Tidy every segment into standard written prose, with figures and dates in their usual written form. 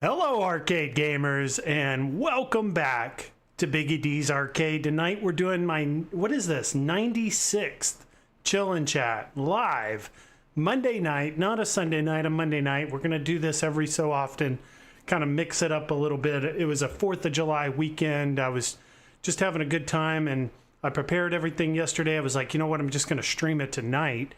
Hello arcade gamers, and welcome back to Biggie D's Arcade. Tonight we're doing my, what is this, 96th Chill and Chat live Monday night, not a Sunday night, a Monday night. We're going to do this every so often, kind of mix it up a little bit. It was a 4th of July weekend. I was just having a good time, and I prepared everything yesterday. I was like, you know what, I'm just going to stream it tonight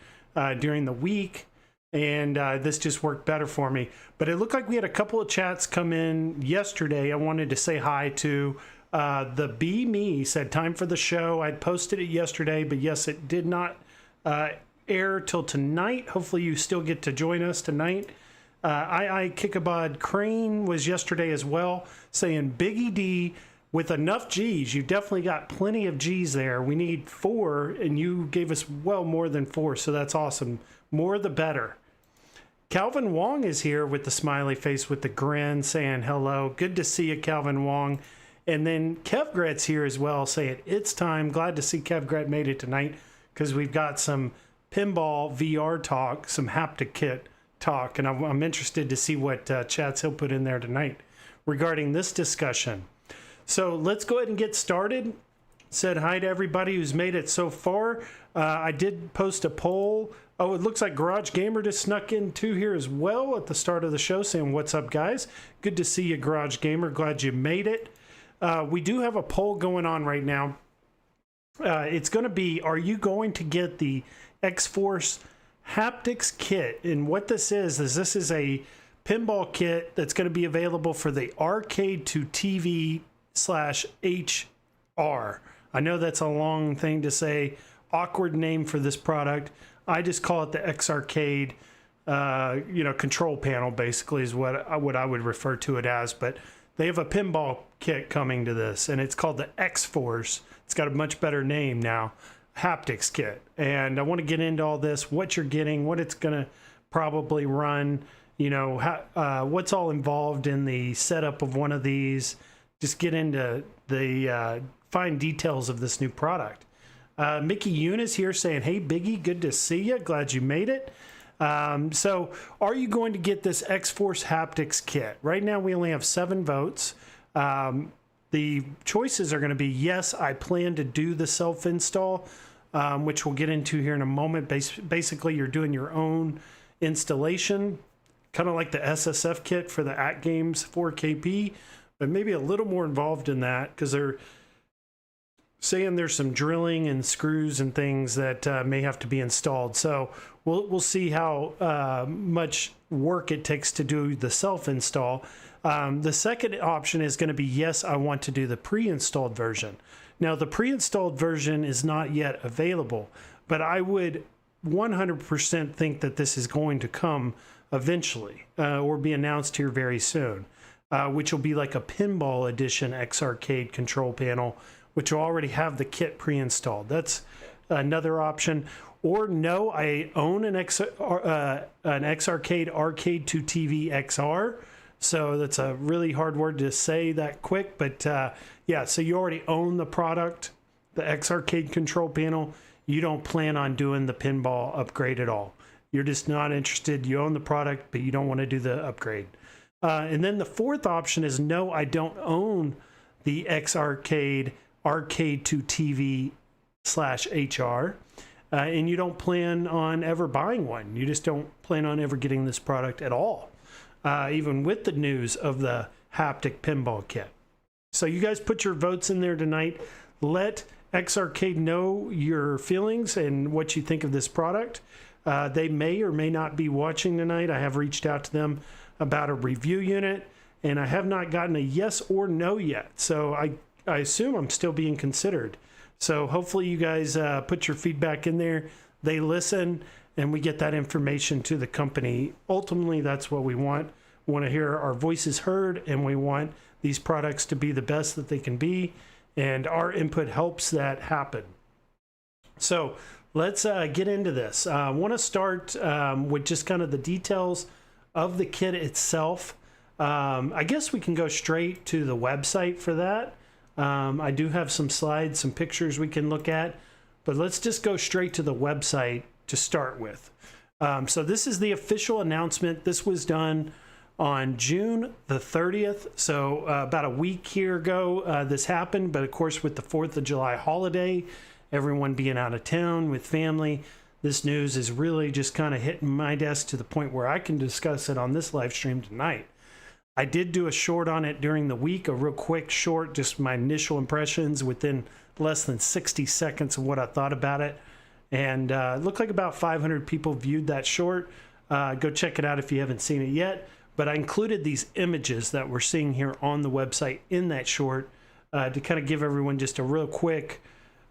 during the week. And this just worked better for me. But it looked like we had a couple of chats come in yesterday. I wanted to say hi to the Be Me said time for the show. I'd posted it yesterday, but yes, it did not air till tonight. Hopefully you still get to join us tonight. I Kickabod Crane was yesterday as well, saying Biggie D with enough G's. You definitely got plenty of G's there. We need 4, and you gave us well more than 4, so that's awesome. More the better. Calvin Wong is here with the smiley face with the grin saying hello. Good to see you, Calvin Wong. And then Kevgret's here as well saying it's time. Glad to see Kevgret made it tonight because we've got some pinball VR talk, some Haptic kit talk, and I'm interested to see what chats he'll put in there tonight regarding this discussion. So let's go ahead and get started. Said hi to everybody who's made it so far. I did post a poll. Oh, it looks like Garage Gamer just snuck in too here as well at the start of the show saying, what's up, guys? Good to see you, Garage Gamer. Glad you made it. We do have a poll going on right now. It's going to be, are you going to get the X-Force Haptics kit? And what this is this is a pinball kit that's going to be available for the arcade to TV /HR. I know that's a long thing to say, awkward name for this product. I just call it the X-Arcade, control panel, basically, is what I would refer to it as. But they have a pinball kit coming to this, and it's called the X-Force. It's got a much better name now, Haptics kit. And I want to get into all this, what you're getting, what it's going to probably run, what's all involved in the setup of one of these. Just get into the fine details of this new product. Mickey Eunice here saying, hey, Biggie, good to see you. Glad you made it. So are you going to get this X-Force Haptics kit? Right now, we only have 7 votes. The choices are going to be, yes, I plan to do the self-install, which we'll get into here in a moment. Basically, you're doing your own installation, kind of like the SSF kit for the AtGames 4KP. but maybe a little more involved in that, because they're saying there's some drilling and screws and things that may have to be installed. So we'll see how much work it takes to do the self-install. The second option is going to be, yes, I want to do the pre-installed version. Now, the pre-installed version is not yet available, but I would 100% think that this is going to come eventually, or be announced here very soon, which will be like a Pinball Edition AtGames control panel, which will already have the kit pre-installed. That's another option. Or no, I own an AtGames Arcade to TV XR. So that's a really hard word to say that quick, but yeah, so you already own the product, the AtGames control panel. You don't plan on doing the pinball upgrade at all. You're just not interested. You own the product, but you don't want to do the upgrade. And then the fourth option is, no, I don't own the AtGames Arcade to TV /HR, and you don't plan on ever buying one. You just don't plan on ever getting this product at all, even with the news of the Haptic pinball kit. So you guys put your votes in there tonight. Let AtGames know your feelings and what you think of this product. They may or may not be watching tonight. I have reached out to them about a review unit, and I have not gotten a yes or no yet. So I assume I'm still being considered. So hopefully you guys put your feedback in there. They listen, and we get that information to the company. Ultimately, that's what we want. We want to hear our voices heard, and we want these products to be the best that they can be, and our input helps that happen. So let's get into this. I want to start with just kind of the details of the kit itself. I guess we can go straight to the website for that. I do have some slides, some pictures we can look at, but let's just go straight to the website to start with. So this is the official announcement. This was done on June the 30th. So about a week here ago, this happened. But of course, with the 4th of July holiday, everyone being out of town with family, this news is really just kind of hitting my desk to the point where I can discuss it on this live stream tonight. I did do a short on it during the week, a real quick short, just my initial impressions within less than 60 seconds of what I thought about it. And it looked like about 500 people viewed that short. Go check it out if you haven't seen it yet. But I included these images that we're seeing here on the website in that short to kind of give everyone just a real quick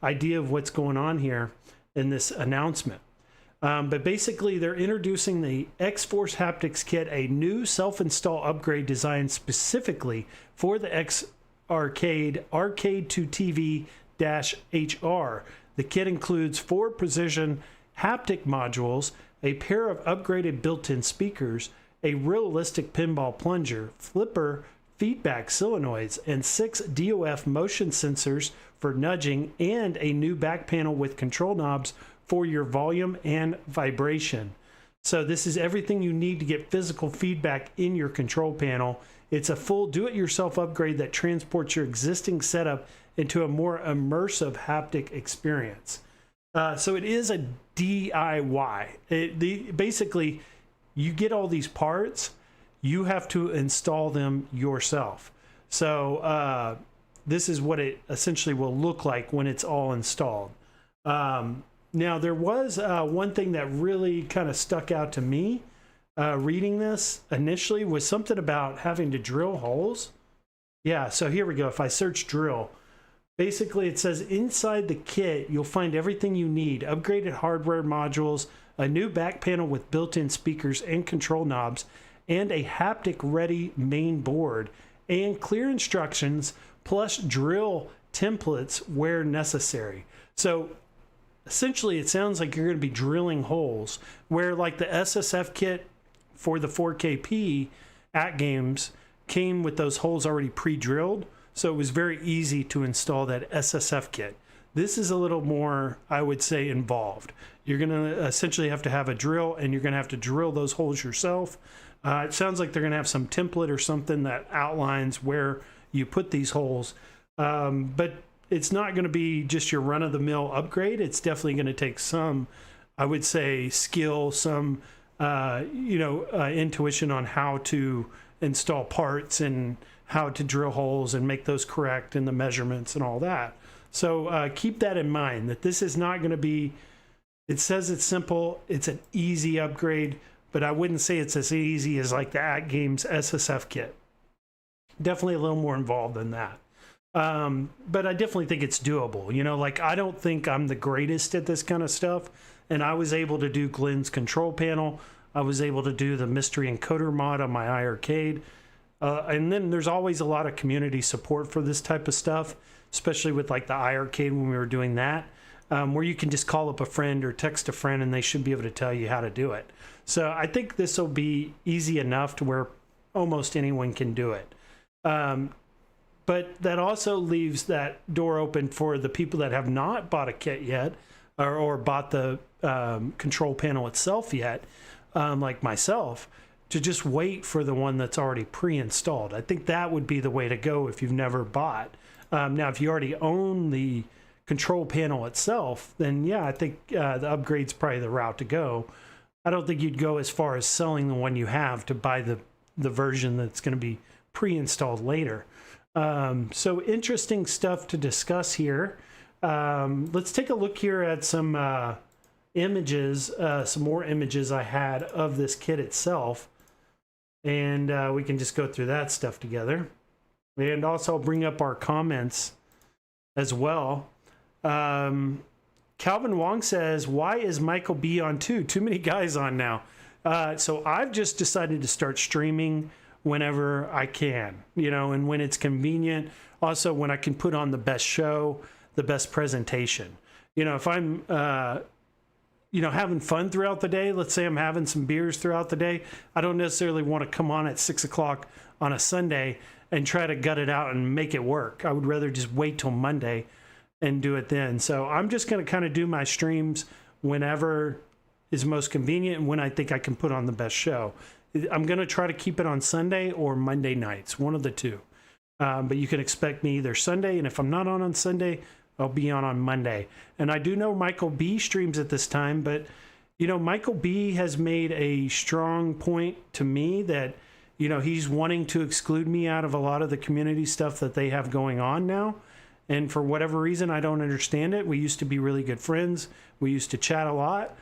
idea of what's going on here in this announcement. But basically, they're introducing the X-Force Haptics kit, a new self-install upgrade designed specifically for the AtGames Arcade to TV-HR. The kit includes 4 precision haptic modules, a pair of upgraded built-in speakers, a realistic pinball plunger, flipper feedback solenoids, and 6 DOF motion sensors for nudging, and a new back panel with control knobs for your volume and vibration. So this is everything you need to get physical feedback in your control panel. It's a full do-it-yourself upgrade that transports your existing setup into a more immersive haptic experience. So it is a DIY. Basically, you get all these parts, you have to install them yourself. So this is what it essentially will look like when it's all installed. Now, there was one thing that really kind of stuck out to me reading this initially, was something about having to drill holes. Yeah, so here we go. If I search drill, basically it says inside the kit, you'll find everything you need: upgraded hardware modules, a new back panel with built-in speakers and control knobs, and a haptic-ready main board, and clear instructions, plus drill templates where necessary. So essentially, it sounds like you're going to be drilling holes, where like the SSF kit for the 4KP AtGames came with those holes already pre-drilled. So it was very easy to install that SSF kit. This is a little more, I would say, involved. You're going to essentially have to have a drill, and you're going to have to drill those holes yourself. It sounds like they're going to have some template or something that outlines where you put these holes. But it's not going to be just your run-of-the-mill upgrade. It's definitely going to take some, I would say, skill, some intuition on how to install parts and how to drill holes and make those correct and the measurements and all that. So keep that in mind, that this is not going to be, it says it's simple, it's an easy upgrade, but I wouldn't say it's as easy as like the AtGames SSF kit. Definitely a little more involved than that. But I definitely think it's doable. You know, like I don't think I'm the greatest at this kind of stuff. And I was able to do Glenn's control panel. I was able to do the mystery encoder mod on my AtGames. And then there's always a lot of community support for this type of stuff, especially with like the AtGames when we were doing that, where you can just call up a friend or text a friend and they should be able to tell you how to do it. So I think this will be easy enough to where almost anyone can do it. But that also leaves that door open for the people that have not bought a kit yet, or bought the control panel itself yet, like myself, to just wait for the one that's already pre-installed. I think that would be the way to go if you've never bought. Now, if you already own the control panel itself, then yeah, I think the upgrade's probably the route to go. I don't think you'd go as far as selling the one you have to buy the version that's going to be pre-installed later. So interesting stuff to discuss here. Let's take a look here at some images, some more images I had of this kit itself. And we can just go through that stuff together. And also bring up our comments as well. Calvin Wong says, why is Michael B on too? Too many guys on now. So I've just decided to start streaming whenever I can, you know, and when it's convenient. Also, when I can put on the best show, the best presentation. You know, if I'm, you know, having fun throughout the day, let's say I'm having some beers throughout the day, I don't necessarily want to come on at 6 o'clock on a Sunday and try to gut it out and make it work. I would rather just wait till Monday and do it then. So I'm just going to kind of do my streams whenever is most convenient and when I think I can put on the best show. I'm going to try to keep it on Sunday or Monday nights, one of the two. But you can expect me either Sunday, and if I'm not on Sunday, I'll be on Monday. And I do know Michael B streams at this time, but, you know, Michael B has made a strong point to me that, you know, he's wanting to exclude me out of a lot of the community stuff that they have going on now. And for whatever reason, I don't understand it. We used to be really good friends. We used to chat a lot.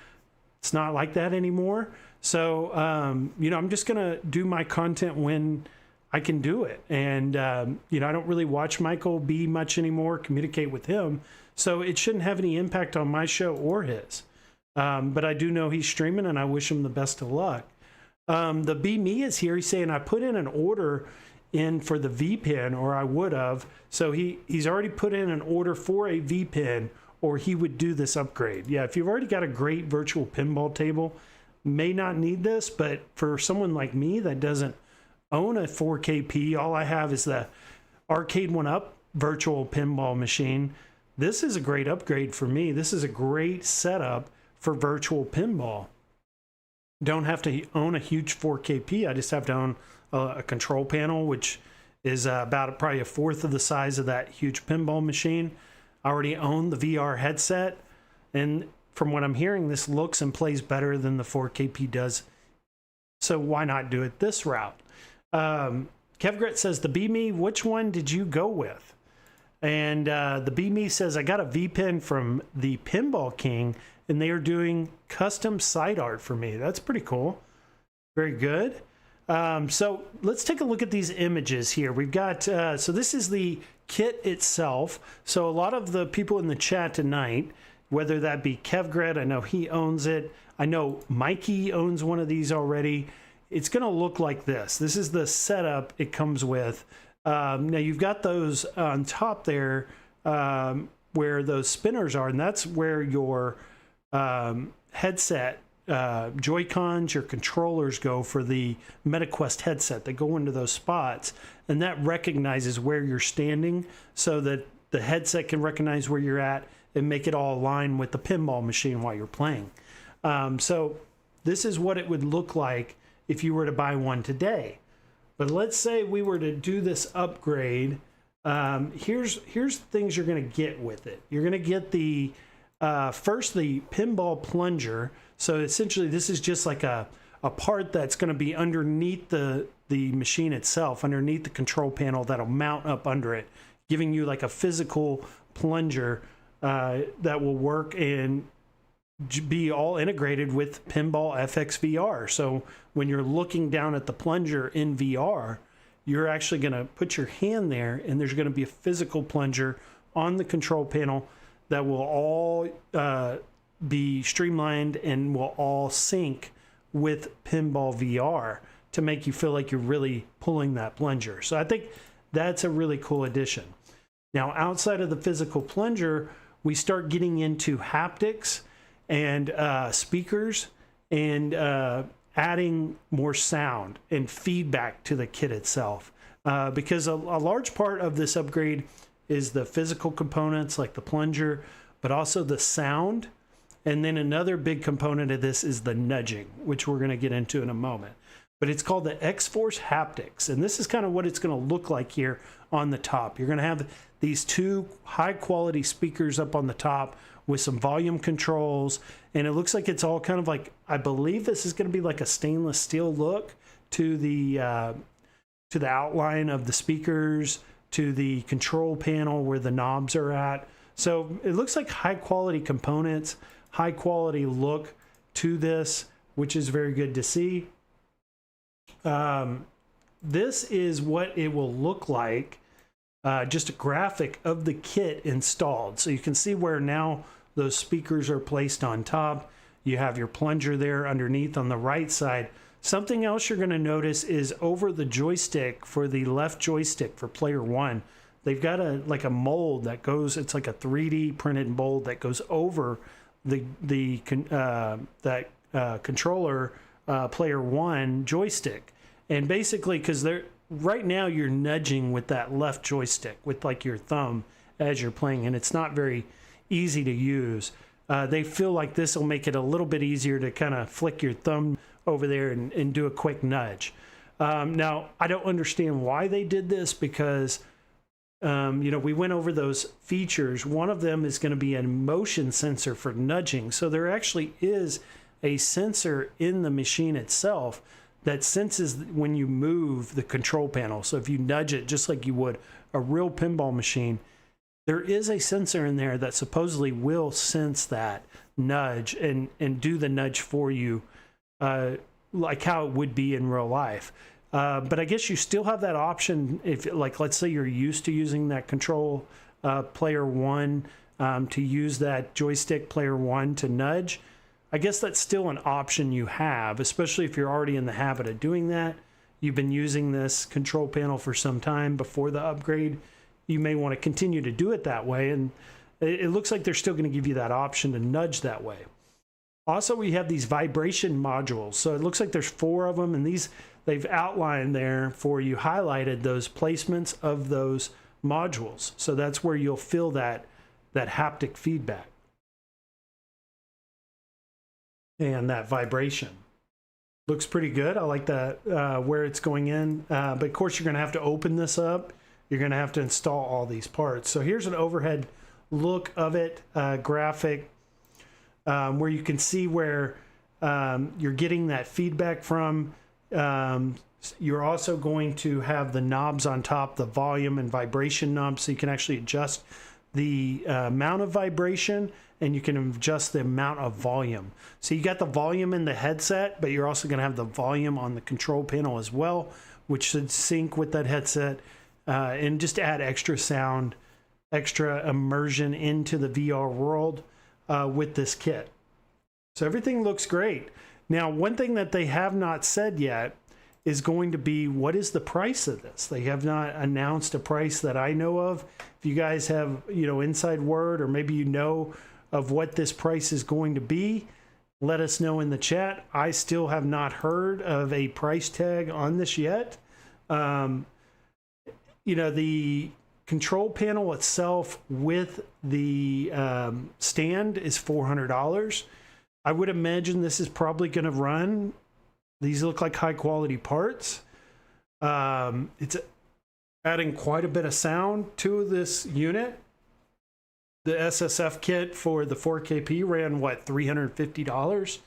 It's not like that anymore. So, you know, I'm just going to do my content when I can do it. And, you know, I don't really watch Michael B much anymore, communicate with him. So it shouldn't have any impact on my show or his. But I do know he's streaming and I wish him the best of luck. The B Me is here. He's saying, I put in an order in for the V pin, or I would have. So he's already put in an order for a V pin, or he would do this upgrade. Yeah, if you've already got a great virtual pinball table, may not need this, but for someone like me that doesn't own a 4KP, all I have is the Arcade 1-Up virtual pinball machine. This is a great upgrade for me. This is a great setup for virtual pinball. Don't have to own a huge 4KP. I just have to own a control panel, which is about probably a fourth of the size of that huge pinball machine. I already own the VR headset, and from what I'm hearing, this looks and plays better than the 4KP does. So why not do it this route? Kevgret says, the B-Me, which one did you go with? And the B-Me says, I got a V-Pin from the Pinball King, and they are doing custom side art for me. That's pretty cool. Very good. So let's take a look at these images here. We've got, so this is the kit itself. So a lot of the people in the chat tonight, whether that be Kevgret, I know he owns it. I know Mikey owns one of these already. It's going to look like this. This is the setup it comes with. Now you've got those on top there where those spinners are, and that's where your headset Joy-Cons, your controllers go for the MetaQuest headset. They go into those spots, and that recognizes where you're standing so that the headset can recognize where you're at and make it all align with the pinball machine while you're playing. So this is what it would look like if you were to buy one today. But let's say we were to do this upgrade. Here's things you're going to get with it. You're going to get the first, the pinball plunger. So essentially this is just like a a part that's going to be underneath the machine itself, underneath the control panel, that'll mount up under it, giving you like a physical plunger that will work and be all integrated with Pinball FX VR. So when you're looking down at the plunger in VR, you're actually going to put your hand there, and there's going to be a physical plunger on the control panel that will all be streamlined and will all sync with Pinball VR to make you feel like you're really pulling that plunger. So I think that's a really cool addition. Now, outside of the physical plunger, we start getting into haptics and speakers and adding more sound and feedback to the kit itself. Because a large part of this upgrade is the physical components like the plunger, but also the sound. And then another big component of this is the nudging, which we're going to get into in a moment. But it's called the X-Force Haptics. And this is kind of what it's going to look like here on the top. You're going to have these two high quality speakers up on the top with some volume controls. And it looks like it's all kind of like, I believe this is going to be like a stainless steel look to the outline of the speakers, to the control panel where the knobs are at. So it looks like high quality components, high quality look to this, which is very good to see. This is what it will look like, just a graphic of the kit installed. So you can see where now those speakers are placed on top. You have your plunger there underneath on the right side. Something else you're going to notice is over the joystick, for the left joystick for player one, they've got like a mold that goes, it's like a 3D printed mold that goes over controller player one joystick. And basically, because right now you're nudging with that left joystick with like your thumb as you're playing, and it's not very easy to use. They feel like this will make it a little bit easier to kind of flick your thumb over there and do a quick nudge. Now, I don't understand why they did this, because we went over those features. One of them is going to be a motion sensor for nudging. So there actually is a sensor in the machine itself that senses when you move the control panel. So if you nudge it just like you would a real pinball machine, there is a sensor in there that supposedly will sense that nudge and do the nudge for you, like how it would be in real life. But I guess you still have that option if, like, let's say you're used to using that control player one to use that joystick player one to nudge. I guess that's still an option you have, especially if you're already in the habit of doing that. You've been using this control panel for some time before the upgrade. You may want to continue to do it that way, and it looks like they're still going to give you that option to nudge that way. Also, we have these vibration modules. So it looks like there's 4 of them, and these they've outlined there for you, highlighted those placements of those modules. So that's where you'll feel that haptic feedback and that vibration. Looks pretty good. I like that where it's going in. But of course, you're going to have to open this up. You're going to have to install all these parts. So here's an overhead look of it, graphic, where you can see where you're getting that feedback from. You're also going to have the knobs on top, the volume and vibration knobs, so you can actually adjust the amount of vibration, and you can adjust the amount of volume. So you got the volume in the headset, but you're also going to have the volume on the control panel as well, which should sync with that headset and just add extra sound, extra immersion into the VR world with this kit. So everything looks great. Now, one thing that they have not said yet is going to be, what is the price of this? They have not announced a price that I know of. If you guys have, inside word, or maybe you know of what this price is going to be, let us know in the chat. I still have not heard of a price tag on this yet. The control panel itself with the stand is $400. I would imagine this is probably going to run. These look like high quality parts. It's adding quite a bit of sound to this unit. The SSF kit for the 4KP ran, what, $350?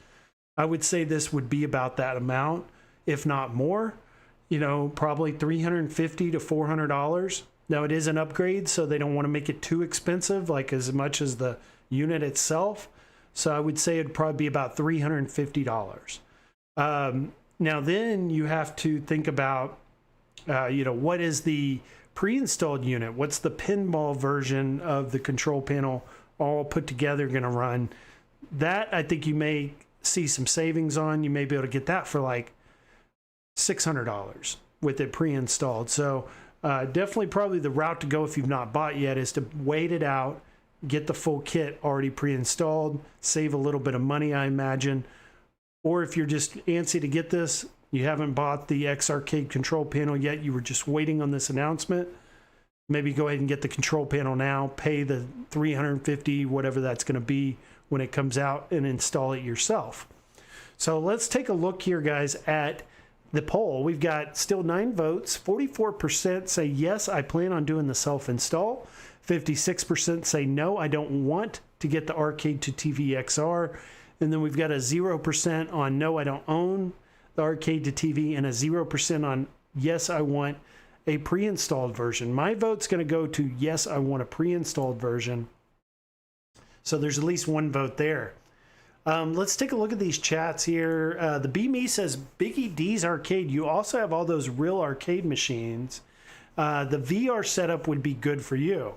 I would say this would be about that amount, if not more. You know, probably $350 to $400. Now it is an upgrade, so they don't want to make it too expensive, like as much as the unit itself. So I would say it'd probably be about $350. Now then you have to think about, you know, what is the pre-installed unit? What's the pinball version of the control panel all put together going to run? That I think you may see some savings on. You may be able to get that for like $600 with it pre-installed. So definitely probably the route to go if you've not bought yet is to wait it out, get the full kit already pre-installed, save a little bit of money, I imagine. Or if you're just antsy to get this, you haven't bought the AtGames control panel yet, you were just waiting on this announcement, maybe go ahead and get the control panel now, pay the $350, whatever that's going to be when it comes out, and install it yourself. So let's take a look here, guys, at the poll. We've got still 9 votes. 44% say yes, I plan on doing the self-install. 56% say no, I don't want to get the arcade to TV XR. And then we've got a 0% on no, I don't own the arcade to TV, and a 0% on yes, I want a pre-installed version. My vote's going to go to yes, I want a pre-installed version. So there's at least one vote there. Let's take a look at these chats here. The B-Me says, Biggie D's Arcade, you also have all those real arcade machines. The VR setup would be good for you.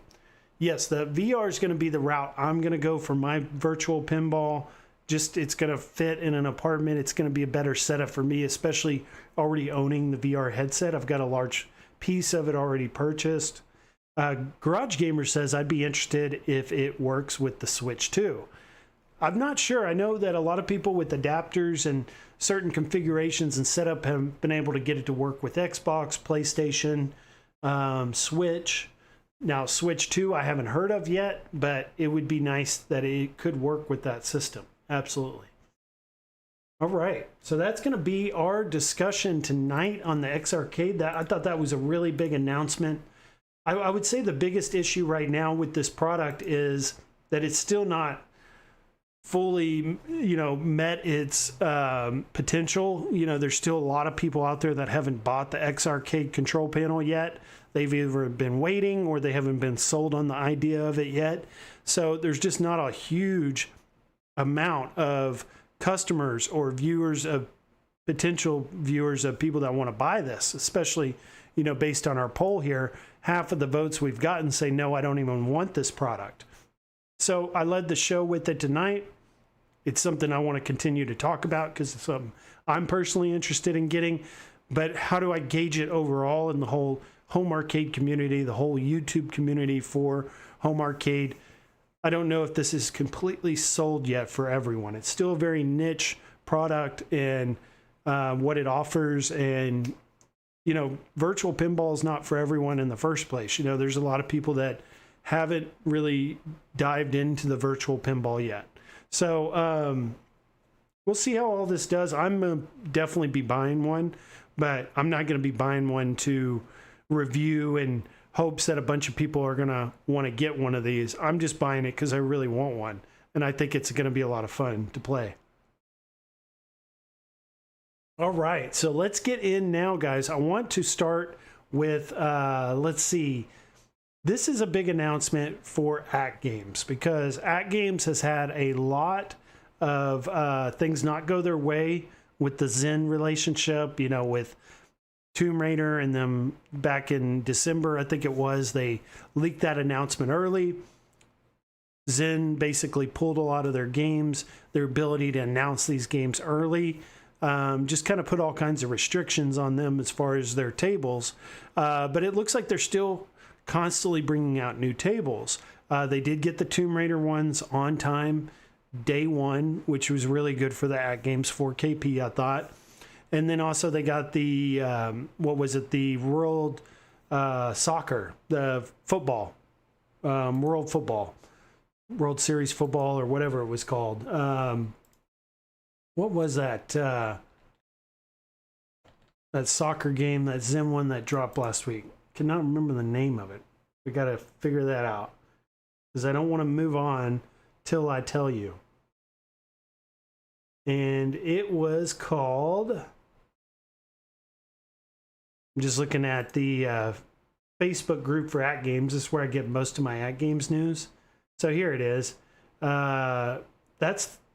Yes, the VR is going to be the route I'm going to go for my virtual pinball. Just, it's going to fit in an apartment. It's going to be a better setup for me, especially already owning the VR headset. I've got a large piece of it already purchased. Garage Gamer says, I'd be interested if it works with the Switch too. I'm not sure. I know that a lot of people with adapters and certain configurations and setup have been able to get it to work with Xbox, PlayStation, Switch. Now, Switch 2 I haven't heard of yet, but it would be nice that it could work with that system. Absolutely. All right, so that's going to be our discussion tonight on the X-Arcade. I thought that was a really big announcement. I would say the biggest issue right now with this product is that it's still not fully, you know, met its potential. You know, there's still a lot of people out there that haven't bought the X-Arcade control panel yet. They've either been waiting or they haven't been sold on the idea of it yet. So there's just not a huge amount of customers or viewers of potential viewers of people that want to buy this, especially, you know, based on our poll here. Half of the votes we've gotten say, no, I don't even want this product. So I led the show with it tonight. It's something I want to continue to talk about because it's something I'm personally interested in getting. But how do I gauge it overall in the whole home arcade community, the whole YouTube community for home arcade? I don't know if this is completely sold yet for everyone. It's still a very niche product in what it offers. And, you know, virtual pinball is not for everyone in the first place. You know, there's a lot of people that haven't really dived into the virtual pinball yet. So we'll see how all this does. I'm going to definitely be buying one, but I'm not going to be buying one to review in hopes that a bunch of people are going to want to get one of these. I'm just buying it because I really want one, and I think it's going to be a lot of fun to play. All right, so let's get in now, guys. I want to start with, let's see. This is a big announcement for AtGames because AtGames has had a lot of things not go their way with the Zen relationship, you know, with Tomb Raider and them back in December, I think it was. They leaked that announcement early. Zen basically pulled a lot of their games, their ability to announce these games early. Just kind of put all kinds of restrictions on them as far as their tables. But it looks like they're still constantly bringing out new tables. They did get the Tomb Raider ones on time, day one, which was really good for the AtGames 4KP, I thought. And then also they got the, what was it, the World Soccer, the football, World Football, World Series Football, or whatever it was called. What was that? That soccer game, that Zen one that dropped last week. Cannot remember the name of it. We got to figure that out because I don't want to move on till I tell you. and it was called, I'm just looking at the Facebook group for AtGames. This is where I get most of my AtGames news. So here it is.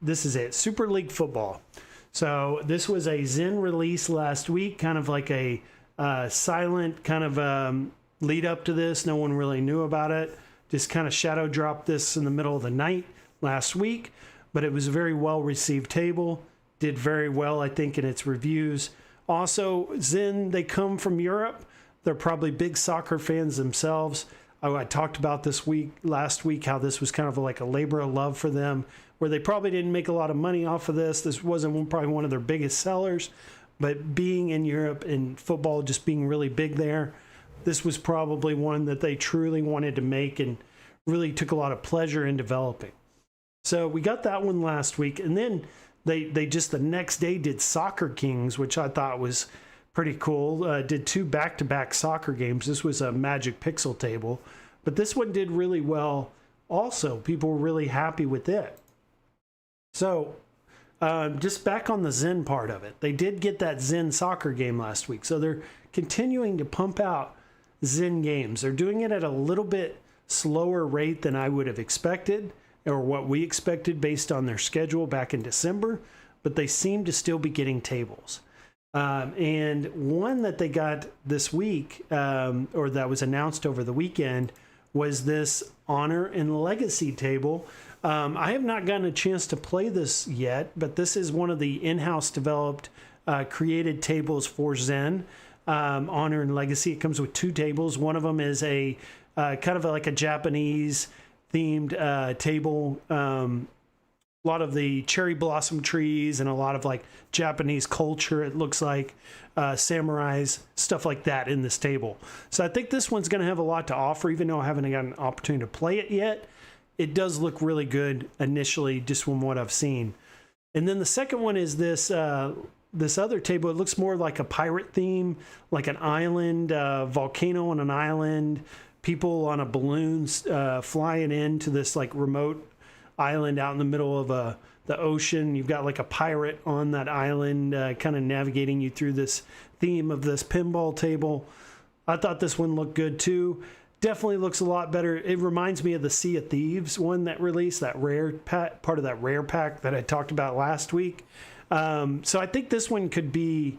This is it, Super League Football. So this was a Zen release last week, kind of like a silent kind of lead up to this. No one really knew about it. Just kind of shadow dropped this in the middle of the night last week, but it was a very well received table. Did very well, I think, in its reviews. Also, Zen, they come from Europe. They're probably big soccer fans themselves. I talked about this last week, how this was kind of like a labor of love for them, where they probably didn't make a lot of money off of this. This wasn't probably one of their biggest sellers, but being in Europe and football just being really big there, this was probably one that they truly wanted to make and really took a lot of pleasure in developing. So we got that one last week, and then they just the next day did Soccer Kings, which I thought was pretty cool. Did 2 back-to-back soccer games. This was a Magic Pixel table, but this one did really well also. People were really happy with it. So just back on the Zen part of it, they did get that Zen soccer game last week. So they're continuing to pump out Zen games. They're doing it at a little bit slower rate than I would have expected, or what we expected based on their schedule back in December, but they seem to still be getting tables. And one that they got this week, or that was announced over the weekend, was this Honor and Legacy table. I have not gotten a chance to play this yet, but this is one of the in-house developed, created tables for Zen, Honor and Legacy. It comes with 2 tables. One of them is a kind of like a Japanese themed table. A lot of the cherry blossom trees and a lot of like Japanese culture, it looks like, samurais, stuff like that in this table. So I think this one's going to have a lot to offer, even though I haven't got an opportunity to play it yet. It does look really good initially, just from what I've seen. And then the second one is this this other table. It looks more like a pirate theme, like an island, volcano on an island, people on a balloon flying into this like remote island out in the middle of the ocean. You've got like a pirate on that island kind of navigating you through this theme of this pinball table. I thought this one looked good too. Definitely looks a lot better. It reminds me of the Sea of Thieves one that released, that rare part of that rare pack that I talked about last week. So I think this one could be,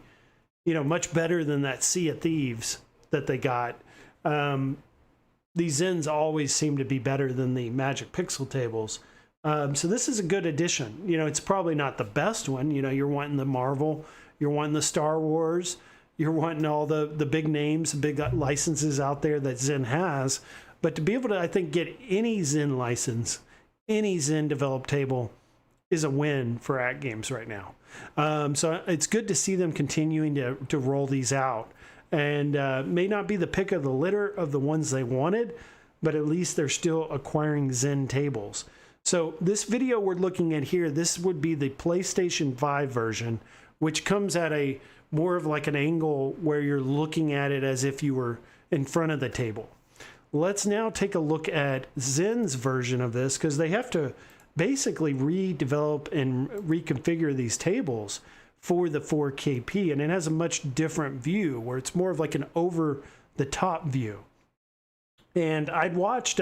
much better than that Sea of Thieves that they got. These Zens always seem to be better than the Magic Pixel tables. So this is a good addition. It's probably not the best one. You're wanting the Marvel, you're wanting the Star Wars, you're wanting all the big names, big licenses out there that Zen has. But to be able to, I think, get any Zen license, any Zen developed table is a win for AtGames right now. So it's good to see them continuing to roll these out. And may not be the pick of the litter of the ones they wanted, but at least they're still acquiring Zen tables. So this video we're looking at here, this would be the PlayStation 5 version, which comes at a more of like an angle where you're looking at it as if you were in front of the table. Let's now take a look at Zen's version of this, because they have to basically redevelop and reconfigure these tables for the 4KP, and it has a much different view where it's more of like an over the top view. And I'd watched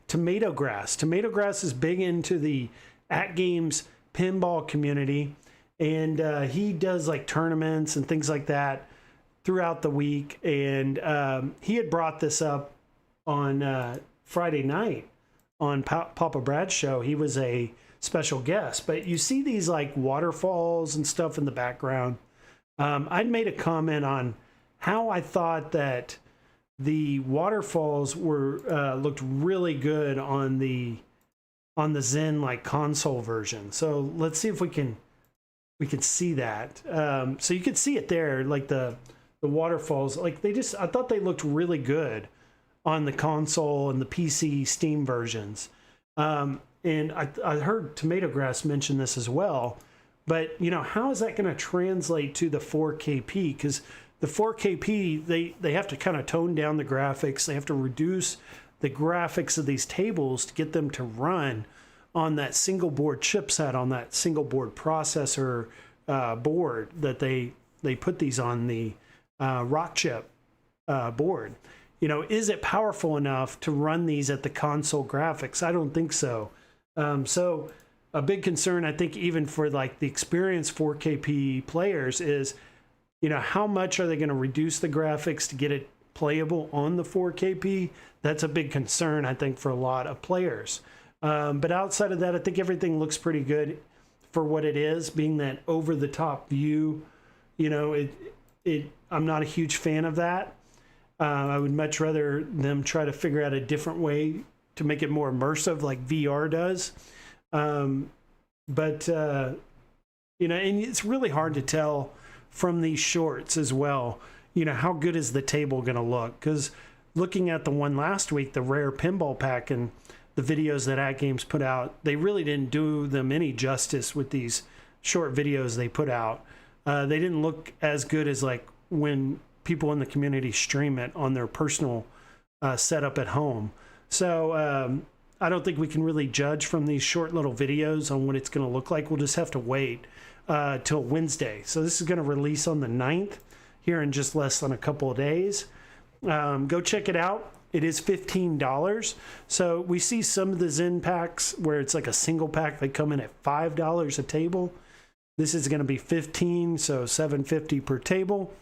Tomato Grass. Tomato Grass is big into the AtGames pinball community, and he does like tournaments and things like that throughout the week. And he had brought this up on Friday night on Papa Brad's show. He was a special guest, but you see these like waterfalls and stuff in the background. I'd made a comment on how I thought that the waterfalls were looked really good on the Zen like console version. So let's see if we can see that. So you could see it there, like the waterfalls. Like I thought they looked really good on the console and the PC Steam versions. And I heard Tomato Grass mention this as well. But how is that going to translate to the 4KP? Because the 4KP, they have to kind of tone down the graphics. They have to reduce the graphics of these tables to get them to run on that single board chipset, on that single board processor board that they put these on the rock chip board. You know, is it powerful enough to run these at the console graphics? I don't think so. So a big concern, I think, even for like the experienced 4KP players is, you know, how much are they going to reduce the graphics to get it playable on the 4KP? That's a big concern, I think, for a lot of players. But outside of that, I think everything looks pretty good for what it is, being that over-the-top view. You know, I'm not a huge fan of that. I would much rather them try to figure out a different way to make it more immersive like VR does. You know, and it's really hard to tell from these shorts as well, you know, how good is the table going to look? Because looking at the one last week, the rare pinball pack, and the videos that AtGames put out, they really didn't do them any justice with these short videos they put out. They didn't look as good as like when people in the community stream it on their personal setup at home. So I don't think we can really judge from these short little videos on what it's going to look like. We'll just have to wait till Wednesday. So this is going to release on the 9th here in just less than a couple of days. Go check it out. It is $15. So we see some of the Zen packs where it's like a single pack. They come in at $5 a table. This is going to be $15, so $7.50 per table.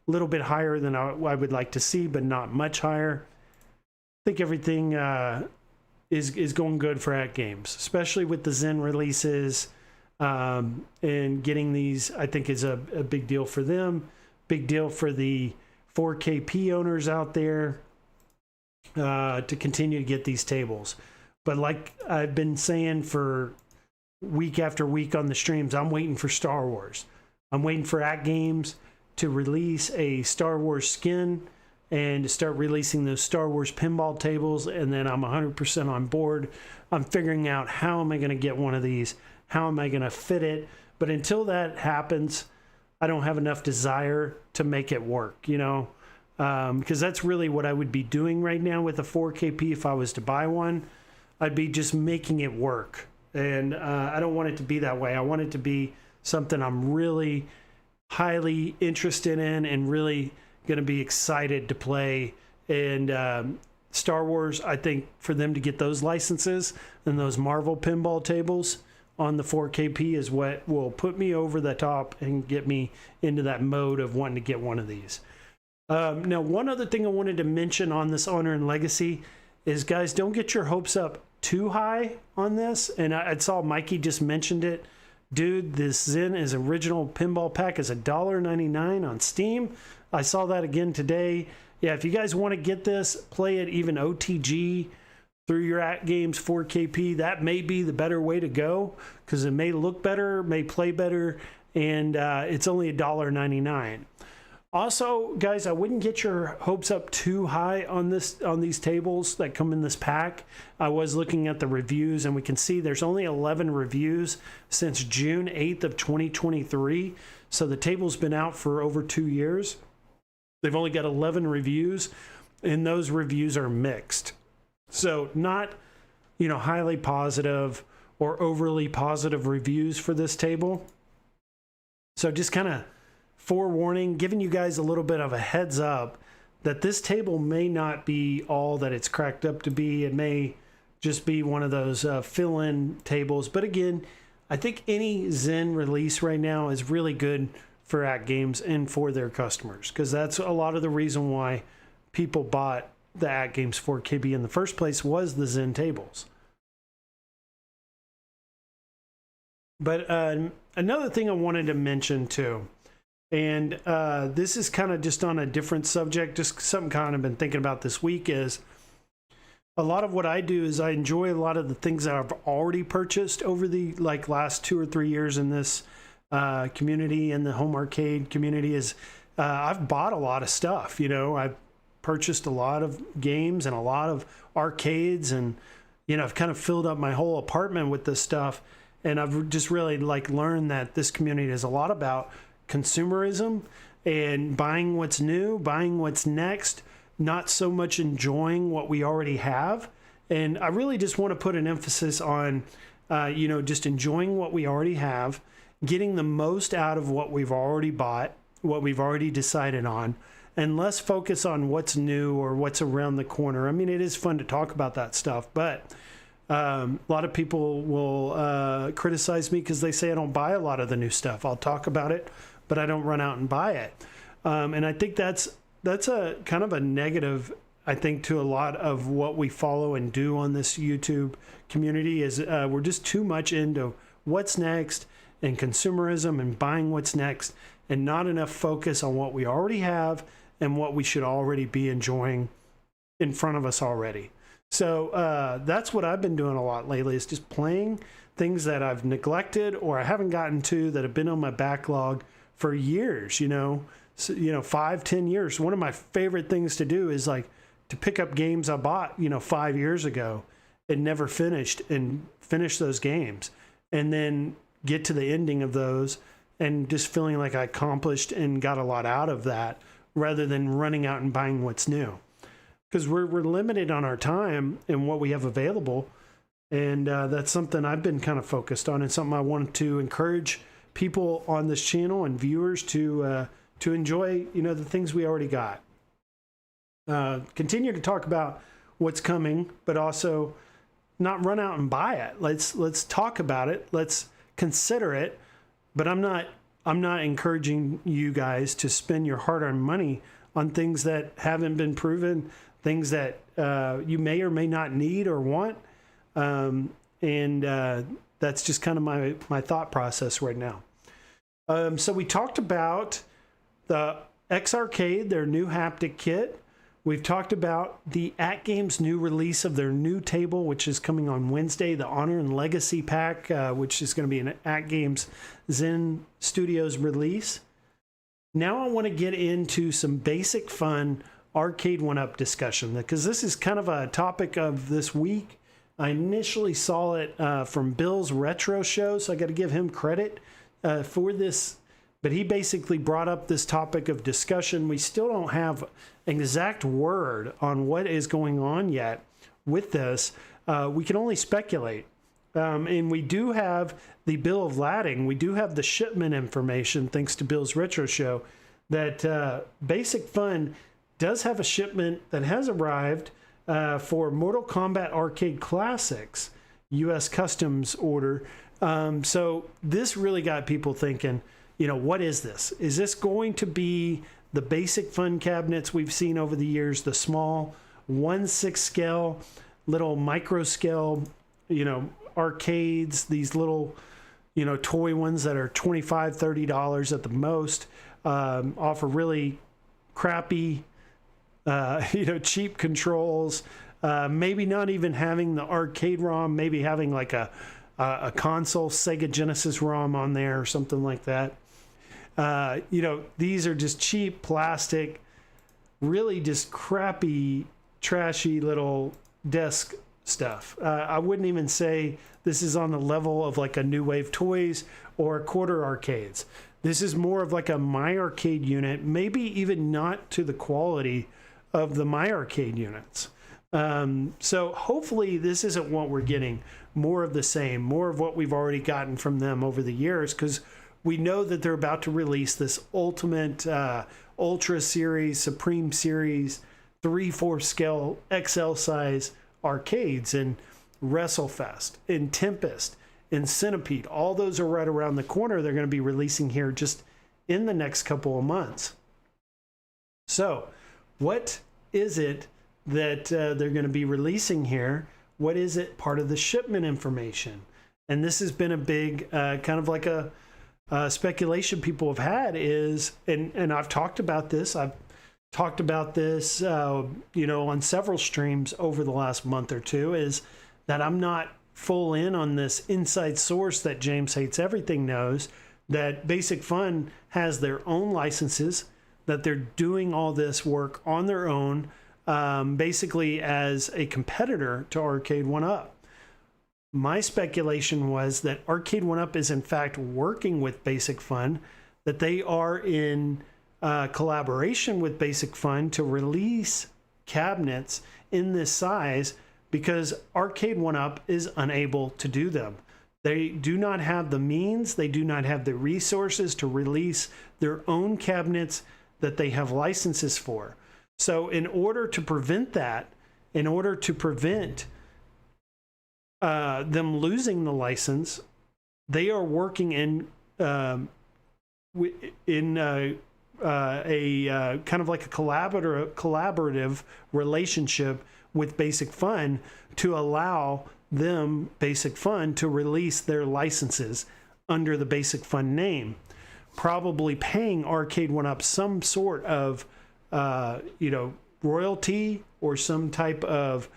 A little bit higher than I would like to see, but not much higher. I think everything is going good for AtGames, especially with the Zen releases, and getting these. I think is a big deal for them. Big deal for the 4KP owners out there to continue to get these tables. But like I've been saying for week after week on the streams, I'm waiting for Star Wars. I'm waiting for AtGames to release a Star Wars skin and to start releasing those Star Wars pinball tables, and then I'm 100% on board. I'm figuring out how am I going to get one of these? How am I going to fit it? But until that happens, I don't have enough desire to make it work, you know, because that's really what I would be doing right now with a 4KP if I was to buy one. I'd be just making it work. And I don't want it to be that way. I want it to be something I'm really highly interested in and really going to be excited to play. And Star Wars, I think for them to get those licenses and those Marvel pinball tables on the 4KP is what will put me over the top and get me into that mode of wanting to get one of these. Now, one other thing I wanted to mention on this Honor and Legacy is, guys, don't get your hopes up too high on this. And I saw Mikey just mentioned it. Dude, this Zen is original pinball pack is $1.99 on Steam. I saw that again today. Yeah, if you guys want to get this, play it even OTG through your AtGames 4KP. That may be the better way to go because it may look better, may play better, and it's only $1.99. Also, guys, I wouldn't get your hopes up too high on these tables that come in this pack. I was looking at the reviews, and we can see there's only 11 reviews since June 8th of 2023. So the table's been out for over 2 years. They've only got 11 reviews, and those reviews are mixed. So not, you know, highly positive or overly positive reviews for this table. So just kind of forewarning, giving you guys a little bit of a heads up that this table may not be all that it's cracked up to be. It may just be one of those fill-in tables. But again, I think any Zen release right now is really good for AtGames and for their customers, because that's a lot of the reason why people bought the AtGames 4KB in the first place was the Zen tables. But another thing I wanted to mention too, and this is kind of just on a different subject, just something kind of been thinking about this week, is a lot of what I do is I enjoy a lot of the things that I've already purchased over the last 2 or 3 years in this community, in the home arcade community. Is I've bought a lot of stuff. You know, I've purchased a lot of games and a lot of arcades, and you know, I've kind of filled up my whole apartment with this stuff. And I've just really learned that this community is a lot about consumerism and buying what's new, buying what's next, not so much enjoying what we already have. And I really just want to put an emphasis on, you know, just enjoying what we already have, getting the most out of what we've already bought, what we've already decided on, and less focus on what's new or what's around the corner. I mean, it is fun to talk about that stuff, but a lot of people will criticize me because they say I don't buy a lot of the new stuff. I'll talk about it, but I don't run out and buy it. And I think that's a kind of a negative, I think, to a lot of what we follow and do on this YouTube community is we're just too much into what's next and consumerism and buying what's next, and not enough focus on what we already have and what we should already be enjoying in front of us already. So that's what I've been doing a lot lately, is just playing things that I've neglected or I haven't gotten to, that have been on my backlog for years, you know, so, 5-10 years. One of my favorite things to do is like to pick up games I bought, 5 years ago and never finished, and finish those games, and then get to the ending of those and just feeling like I accomplished and got a lot out of that, rather than running out and buying what's new. Because we're limited on our time and what we have available. And that's something I've been kind of focused on, and something I want to encourage people on this channel and viewers to enjoy, the things we already got. Continue to talk about what's coming, but also not run out and buy it. Let's talk about it. Let's consider it. But I'm not encouraging you guys to spend your hard-earned money on things that haven't been proven, things that you may or may not need or want. And that's just kind of my thought process right now. So we talked about the AtGames, their new haptic kit. We've talked about the AtGames new release of their new table, which is coming on Wednesday, the Honor and Legacy Pack, which is going to be an AtGames Zen Studios release. Now I want to get into some basic fun arcade one-up discussion, because this is kind of a topic of this week. I initially saw it from Bill's Retro Show, so I got to give him credit for this. But he basically brought up this topic of discussion. We still don't have an exact word on what is going on yet with this. We can only speculate. And we do have the bill of lading. We do have the shipment information, thanks to Bill's Retro Show, that Basic Fun does have a shipment that has arrived for Mortal Kombat Arcade Classics, U.S. Customs order. So this really got people thinking, what is this? Is this going to be the Basic Fun cabinets we've seen over the years, the small 1/6 scale, little micro scale, arcades, these little, toy ones that are $25, $30 at the most, offer really crappy, cheap controls, maybe not even having the arcade ROM, maybe having like a console Sega Genesis ROM on there or something like that. These are just cheap plastic, really just crappy, trashy little desk stuff. I wouldn't even say this is on the level of like a New Wave Toys or Quarter Arcades. This is more of like a My Arcade unit, maybe even not to the quality of the My Arcade units. So hopefully this isn't what we're getting. More of the same, more of what we've already gotten from them over the years, because we know that they're about to release this Ultimate Ultra Series, Supreme Series, 3/4 scale XL size arcades in WrestleFest, in Tempest, in Centipede. All those are right around the corner. They're going to be releasing here just in the next couple of months. So what is it that they're going to be releasing here? What is it part of the shipment information? And this has been a big kind of like a speculation people have had is, and I've talked about this. I've talked about this, on several streams over the last month or two, is that I'm not full in on this inside source that James Hates Everything knows, that Basic Fun has their own licenses, that they're doing all this work on their own, basically as a competitor to Arcade 1-Up. My speculation was that Arcade 1-Up is in fact working with Basic Fun, that they are in collaboration with Basic Fun to release cabinets in this size because Arcade 1-Up is unable to do them. They do not have the means, they do not have the resources to release their own cabinets that they have licenses for. So in order to prevent that, in order to prevent them losing the license, they are working in a kind of like a collaborative relationship with Basic Fun to allow them, Basic Fun, to release their licenses under the Basic Fun name, probably paying Arcade 1-Up some sort of royalty or some type of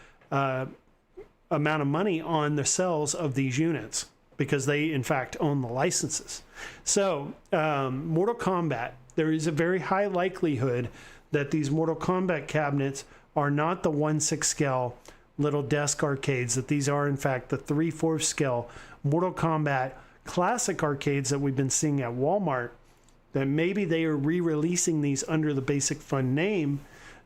amount of money on the sales of these units, because they in fact own the licenses. So Mortal Kombat, there is a very high likelihood that these Mortal Kombat cabinets are not the 1/6 scale little desk arcades, that these are in fact the 3/4 scale Mortal Kombat classic arcades that we've been seeing at Walmart, that maybe they are re-releasing these under the Basic Fun name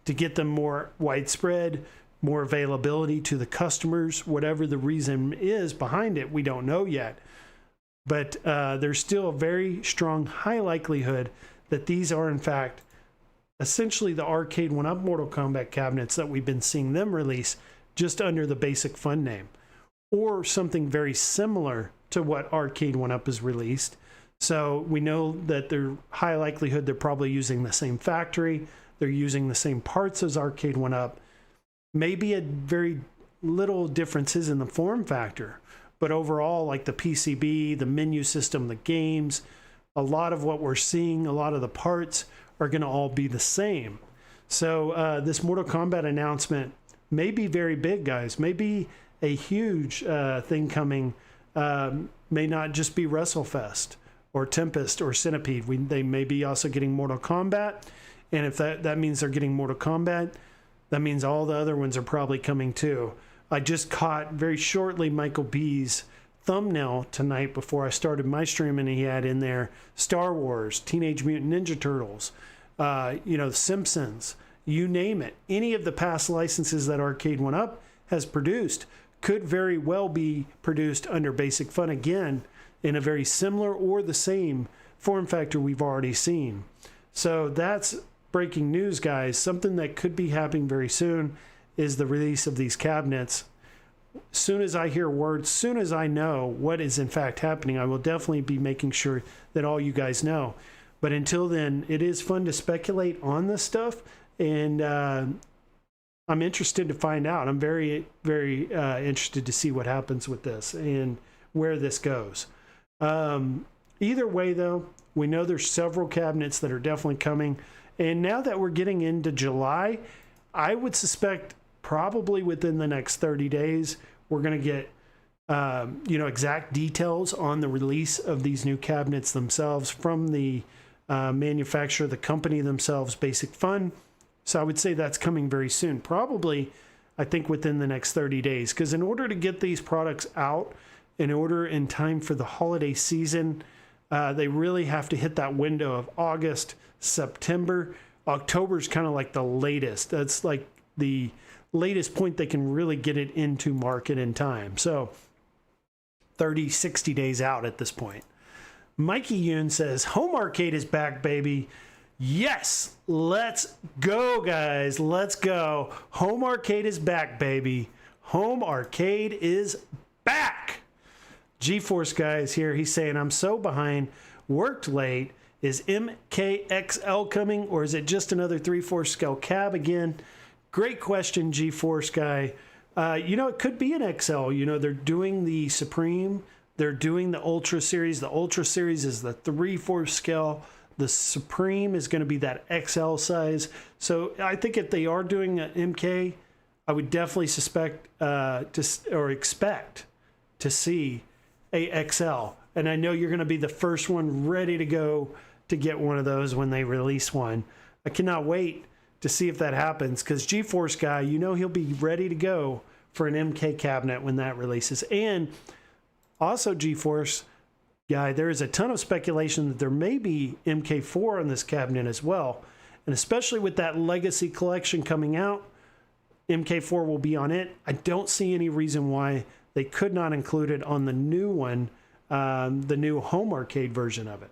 to get them more widespread, more availability to the customers. Whatever the reason is behind it, we don't know yet. But there's still a very strong, high likelihood that these are in fact essentially the Arcade 1-Up Mortal Kombat cabinets that we've been seeing them release just under the Basic Fun name, or something very similar to what Arcade 1-Up has released. So we know that they're high likelihood they're probably using the same factory, they're using the same parts as Arcade 1-Up, maybe a very little differences in the form factor, but overall, like the PCB, the menu system, the games, a lot of what we're seeing, a lot of the parts are going to all be the same. So this Mortal Kombat announcement may be very big, guys. May be a huge thing coming. May not just be WrestleFest or Tempest or Centipede. They may be also getting Mortal Kombat. And if that means they're getting Mortal Kombat, that means all the other ones are probably coming too. I just caught very shortly Michael B's thumbnail tonight before I started my stream, and he had in there Star Wars, Teenage Mutant Ninja Turtles, The Simpsons, you name it. Any of the past licenses that Arcade 1-Up has produced could very well be produced under Basic Fun again in a very similar or the same form factor we've already seen. So that's breaking news, guys. Something that could be happening very soon is the release of these cabinets. Soon as I hear words, soon as I know what is in fact happening, I will definitely be making sure that all you guys know. But until then, it is fun to speculate on this stuff, and I'm interested to find out. I'm very, very interested to see what happens with this and where this goes. Either way, though, we know there's several cabinets that are definitely coming. And now that we're getting into July, I would suspect probably within the next 30 days, we're going to get exact details on the release of these new cabinets themselves from the manufacturer, the company themselves, Basic Fun. So I would say that's coming very soon. Probably, I think, within the next 30 days. Because in order to get these products out, in order in time for the holiday season, they really have to hit that window of August, September. October is kind of like the latest. That's like the latest point they can really get it into market in time. So 30, 60 days out at this point. Mikey Yoon says, Home Arcade is back, baby. Yes, let's go, guys. Let's go. Home Arcade is back, baby. Home Arcade is back. GeForce guy is here. He's saying, I'm so behind. Worked late. Is MKXL coming, or is it just another 3/4 scale cab again? Great question, GeForce guy. It could be an XL. They're doing the Supreme. They're doing the Ultra Series. The Ultra Series is the 3/4 scale. The Supreme is going to be that XL size. So I think if they are doing an MK, I would definitely expect to see a XL. And I know you're going to be the first one ready to go to get one of those when they release one. I cannot wait to see if that happens, because GeForce guy, he'll be ready to go for an MK cabinet when that releases. And also GeForce guy, there is a ton of speculation that there may be MK4 on this cabinet as well. And especially with that Legacy collection coming out, MK4 will be on it. I don't see any reason why they could not include it on the new one, the new home arcade version of it.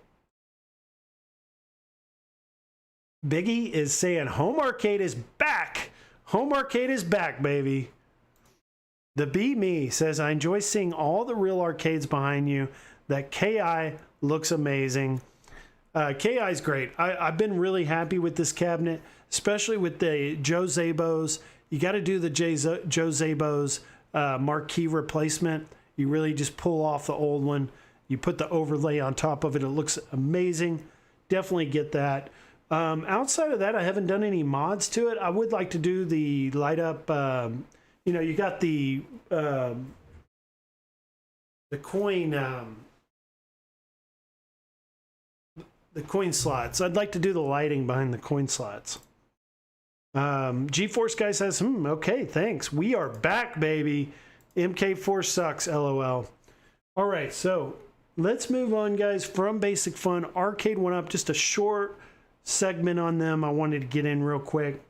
Biggie is saying home arcade is back. Home arcade is back, baby. The Be Me says, I enjoy seeing all the real arcades behind you. That KI looks amazing. KI is great. I've been really happy with this cabinet, especially with the Joe Zabos. You got to do the Joe Zabos marquee replacement. You really just pull off the old one. You put the overlay on top of it. It looks amazing. Definitely get that. Outside of that, I haven't done any mods to it. I would like to do the light up. You know, you got the coin. The coin slots. I'd like to do the lighting behind the coin slots. GeForce guy says, okay, thanks. We are back, baby. MK4 sucks, LOL. All right, so let's move on, guys, from Basic Fun. Arcade went up, just a short segment on them I wanted to get in real quick.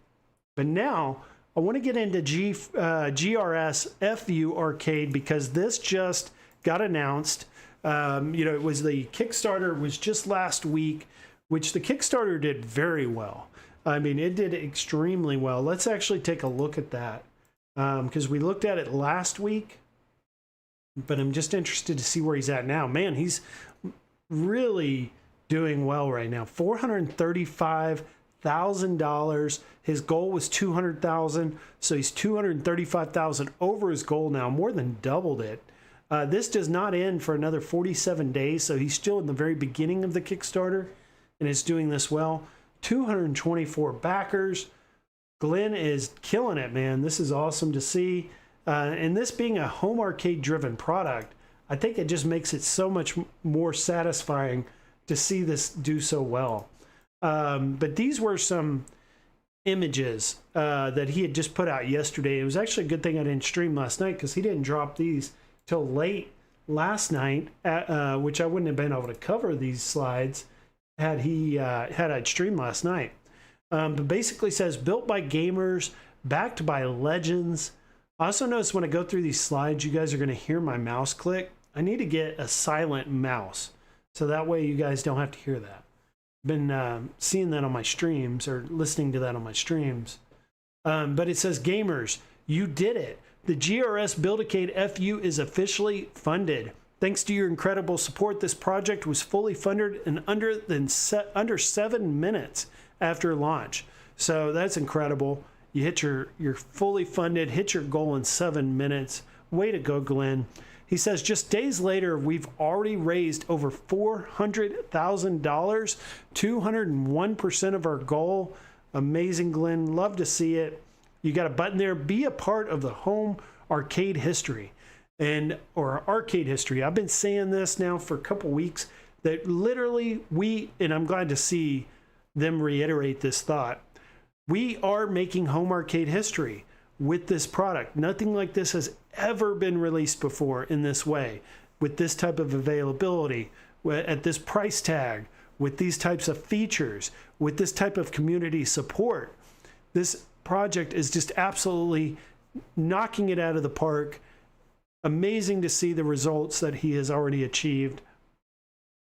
But now I want to get into GRS FU Arcade because this just got announced. You know, it was the Kickstarter was just last week, which the Kickstarter did very well. I mean, it did extremely well. Let's actually take a look at that because we looked at it last week, but I'm just interested to see where he's at now. Man, he's really doing well right now. $435,000. His goal was $200,000, so he's $235,000 over his goal now, more than doubled it. This does not end for another 47 days, so he's still in the very beginning of the Kickstarter, and it's doing this well. 224 backers. Glenn is killing it, man. This is awesome to see. And this being a home arcade-driven product, I think it just makes it so much more satisfying to see this do so well. But these were some images that he had just put out yesterday. It was actually a good thing I didn't stream last night because he didn't drop these till late last night, which I wouldn't have been able to cover these slides had I streamed last night. But basically says built by gamers, backed by legends. I also notice when I go through these slides, you guys are going to hear my mouse click. I need to get a silent mouse so that way you guys don't have to hear that. I've been seeing that on my streams or listening to that on my streams. But it says gamers, you did it. The GRS Build-A-Cade FU is officially funded. Thanks to your incredible support, this project was fully funded in under 7 minutes after launch. So that's incredible. You hit you're fully funded, hit your goal in 7 minutes. Way to go, Glenn. He says, just days later, we've already raised over $400,000, 201% of our goal. Amazing, Glenn. Love to see it. You got a button there, be a part of the home arcade history. Or arcade history. I've been saying this now for a couple weeks that literally and I'm glad to see them reiterate this thought. We are making home arcade history with this product. Nothing like this has ever been released before in this way, with this type of availability, at this price tag, with these types of features, with this type of community support. This project is just absolutely knocking it out of the park. Amazing to see the results that he has already achieved.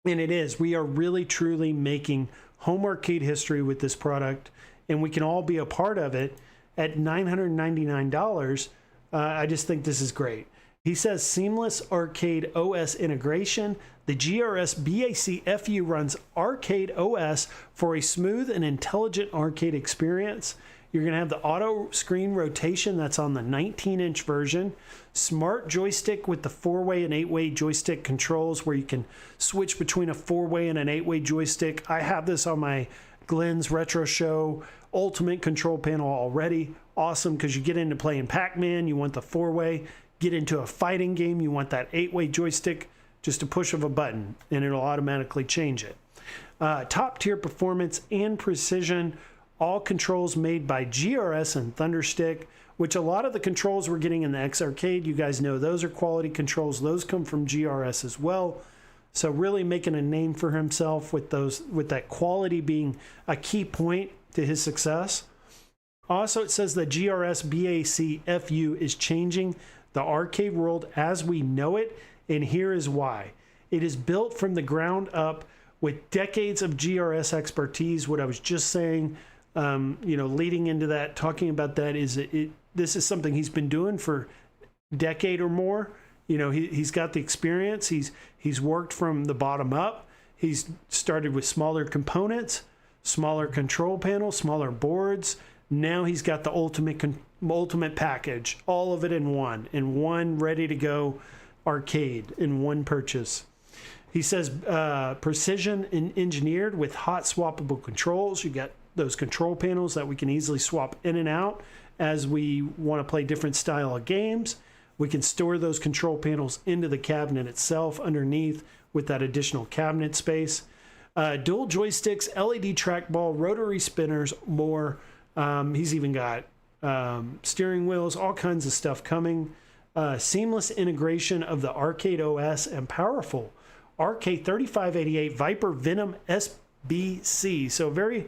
And it is. We are really, truly making home arcade history with this product, and we can all be a part of it at $999. I just think this is great. He says seamless arcade OS integration. The GRS BAC FU runs arcade OS for a smooth and intelligent arcade experience. You're going to have the auto screen rotation that's on the 19-inch version. Smart joystick with the 4-way and 8-way joystick controls where you can switch between a 4-way and an 8-way joystick. I have this on my Glenn's Retro Show Ultimate control panel already. Awesome, because you get into playing Pac-Man, you want the 4-way. Get into a fighting game, you want that 8-way joystick, just a push of a button, and it'll automatically change it. Top-tier performance and precision. All controls made by GRS and Thunderstick, which a lot of the controls we're getting in the X Arcade, you guys know those are quality controls. Those come from GRS as well. So really making a name for himself with that quality being a key point to his success. Also, it says the GRS BAC FU is changing the arcade world as we know it, and here is why. It is built from the ground up with decades of GRS expertise. What I was just saying, leading into that, talking about that, is this is something he's been doing for a decade or more. He's got the experience. He's worked from the bottom up. He's started with smaller components, smaller control panels, smaller boards. Now he's got the ultimate package, all of it in one ready to go arcade in one purchase. He says precision and engineered with hot swappable controls. You got those control panels that we can easily swap in and out as we want to play different style of games. We can store those control panels into the cabinet itself underneath with that additional cabinet space. Dual joysticks, LED trackball, rotary spinners, more. He's even got steering wheels, all kinds of stuff coming. Seamless integration of the arcade OS and powerful Arcade 3588 Viper Venom SBC. So very,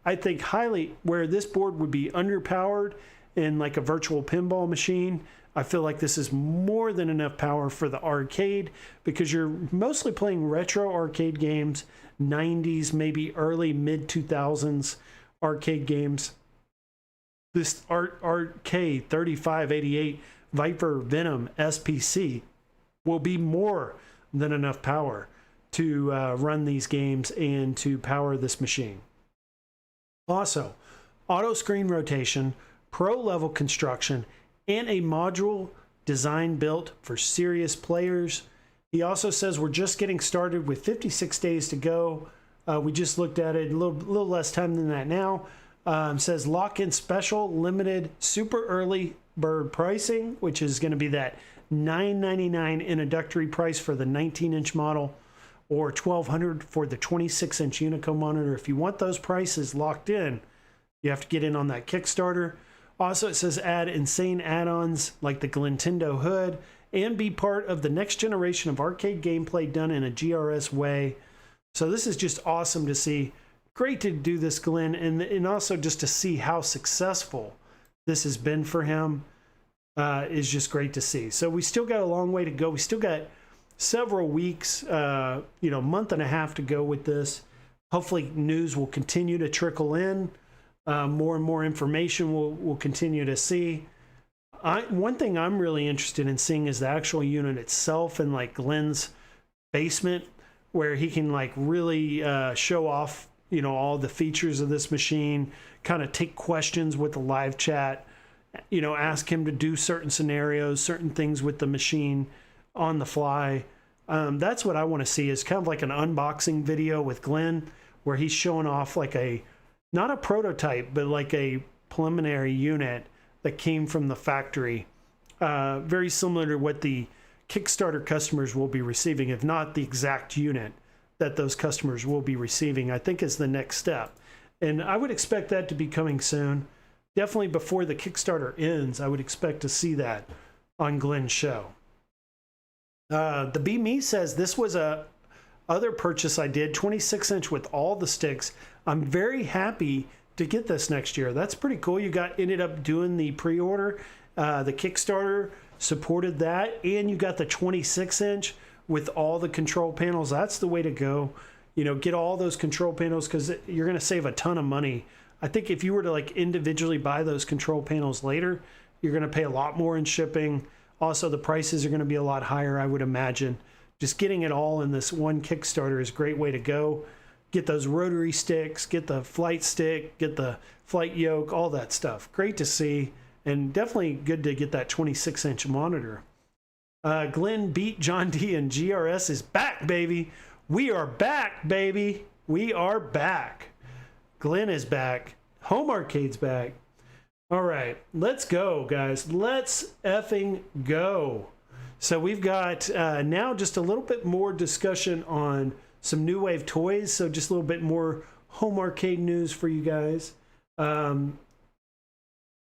I think, highly, where this board would be underpowered in like a virtual pinball machine. I feel like this is more than enough power for the arcade because you're mostly playing retro arcade games, 90s, maybe early mid 2000s arcade games. This Arcade 3588 Viper Venom SPC will be more than enough power to run these games and to power this machine. Also, auto screen rotation, pro level construction, and a module design built for serious players. He also says we're just getting started with 56 days to go. We just looked at it, a little less time than that now. Says lock-in special limited super early bird pricing, which is going to be that $999 introductory price for the 19-inch model or $1,200 for the 26-inch Unico monitor. If you want those prices locked in, you have to get in on that Kickstarter. Also, it says add insane add-ons like the Glintendo hood and be part of the next generation of arcade gameplay done in a GRS way. So this is just awesome to see. Great to do this, Glenn, and also just to see how successful this has been for him is just great to see. So we still got a long way to go. We still got several weeks, month and a half to go with this. Hopefully news will continue to trickle in. More and more information we'll continue to see. One thing I'm really interested in seeing is the actual unit itself in like Glenn's basement, where he can like really show off, all the features of this machine, kind of take questions with the live chat, ask him to do certain scenarios, certain things with the machine on the fly. That's what I want to see, is kind of like an unboxing video with Glenn, where he's showing off like not a prototype, but like a preliminary unit that came from the factory. Very similar to what the Kickstarter customers will be receiving, if not the exact unit that those customers will be receiving, I think is the next step. And I would expect that to be coming soon. Definitely before the Kickstarter ends, I would expect to see that on Glenn's show. The Be Me says, this was a other purchase I did, 26-inch with all the sticks. I'm very happy to get this next year. That's pretty cool. You ended up doing the pre-order. The Kickstarter supported that, and you got the 26-inch with all the control panels. That's the way to go. Get all those control panels because you're going to save a ton of money. I think if you were to like individually buy those control panels later, you're going to pay a lot more in shipping. Also, the prices are going to be a lot higher, I would imagine. Just getting it all in this one Kickstarter is a great way to go. Get those rotary sticks, get the flight stick, get the flight yoke, all that stuff. Great to see, and definitely good to get that 26-inch monitor. Glenn beat John D, and GRS is back, baby. We are back, baby. We are back. Glenn is back. Home Arcade's back. All right, let's go, guys. Let's effing go. So we've got now just a little bit more discussion on some New Wave toys. So just a little bit more Home Arcade news for you guys.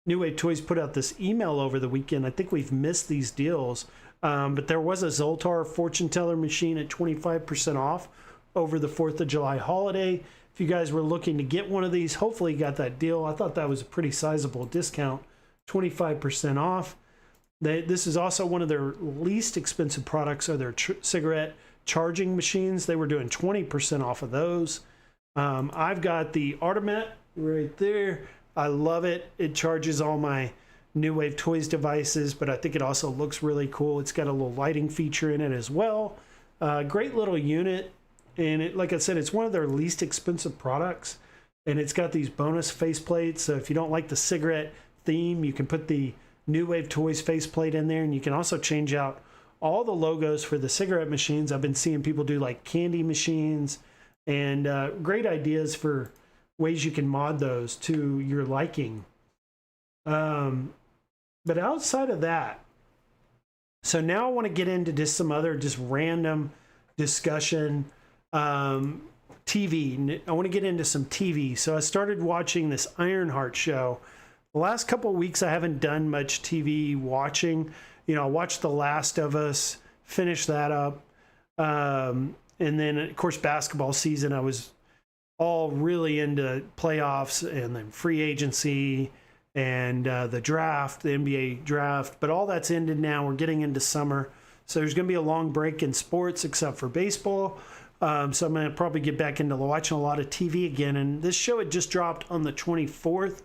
New Wave Toys put out this email over the weekend. I think we've missed these deals. But there was a Zoltar fortune teller machine at 25% off over the 4th of July holiday. If if you guys were looking to get one of these, hopefully you got that deal. I thought that was a pretty sizable discount, 25% off. This is also one of their least expensive products, are their cigarette charging machines. They were doing 20% off of those. I've got the Artemet right there. I love it. It charges all my New Wave Toys devices, but I think it also looks really cool. It's got a little lighting feature in it as well. Great little unit. And it, like I said, it's one of their least expensive products. And it's got these bonus faceplates. So if you don't like the cigarette theme, you can put the New Wave Toys faceplate in there. And you can also change out all the logos for the cigarette machines. I've been seeing people do like candy machines, and great ideas for ways you can mod those to your liking. But outside of that, so now I want to get into just some other just random discussion. TV. I want to get into some TV. So I started watching this Ironheart show. The last couple of weeks I haven't done much TV watching. You know, I watched The Last of Us, finished that up. And then, of course, basketball season, I was all really into playoffs and then free agency and the draft, the NBA draft. But all that's ended now. We're getting into summer. So there's going to be a long break in sports except for baseball. So I'm going to probably get back into watching a lot of TV again. And this show had just dropped on the 24th.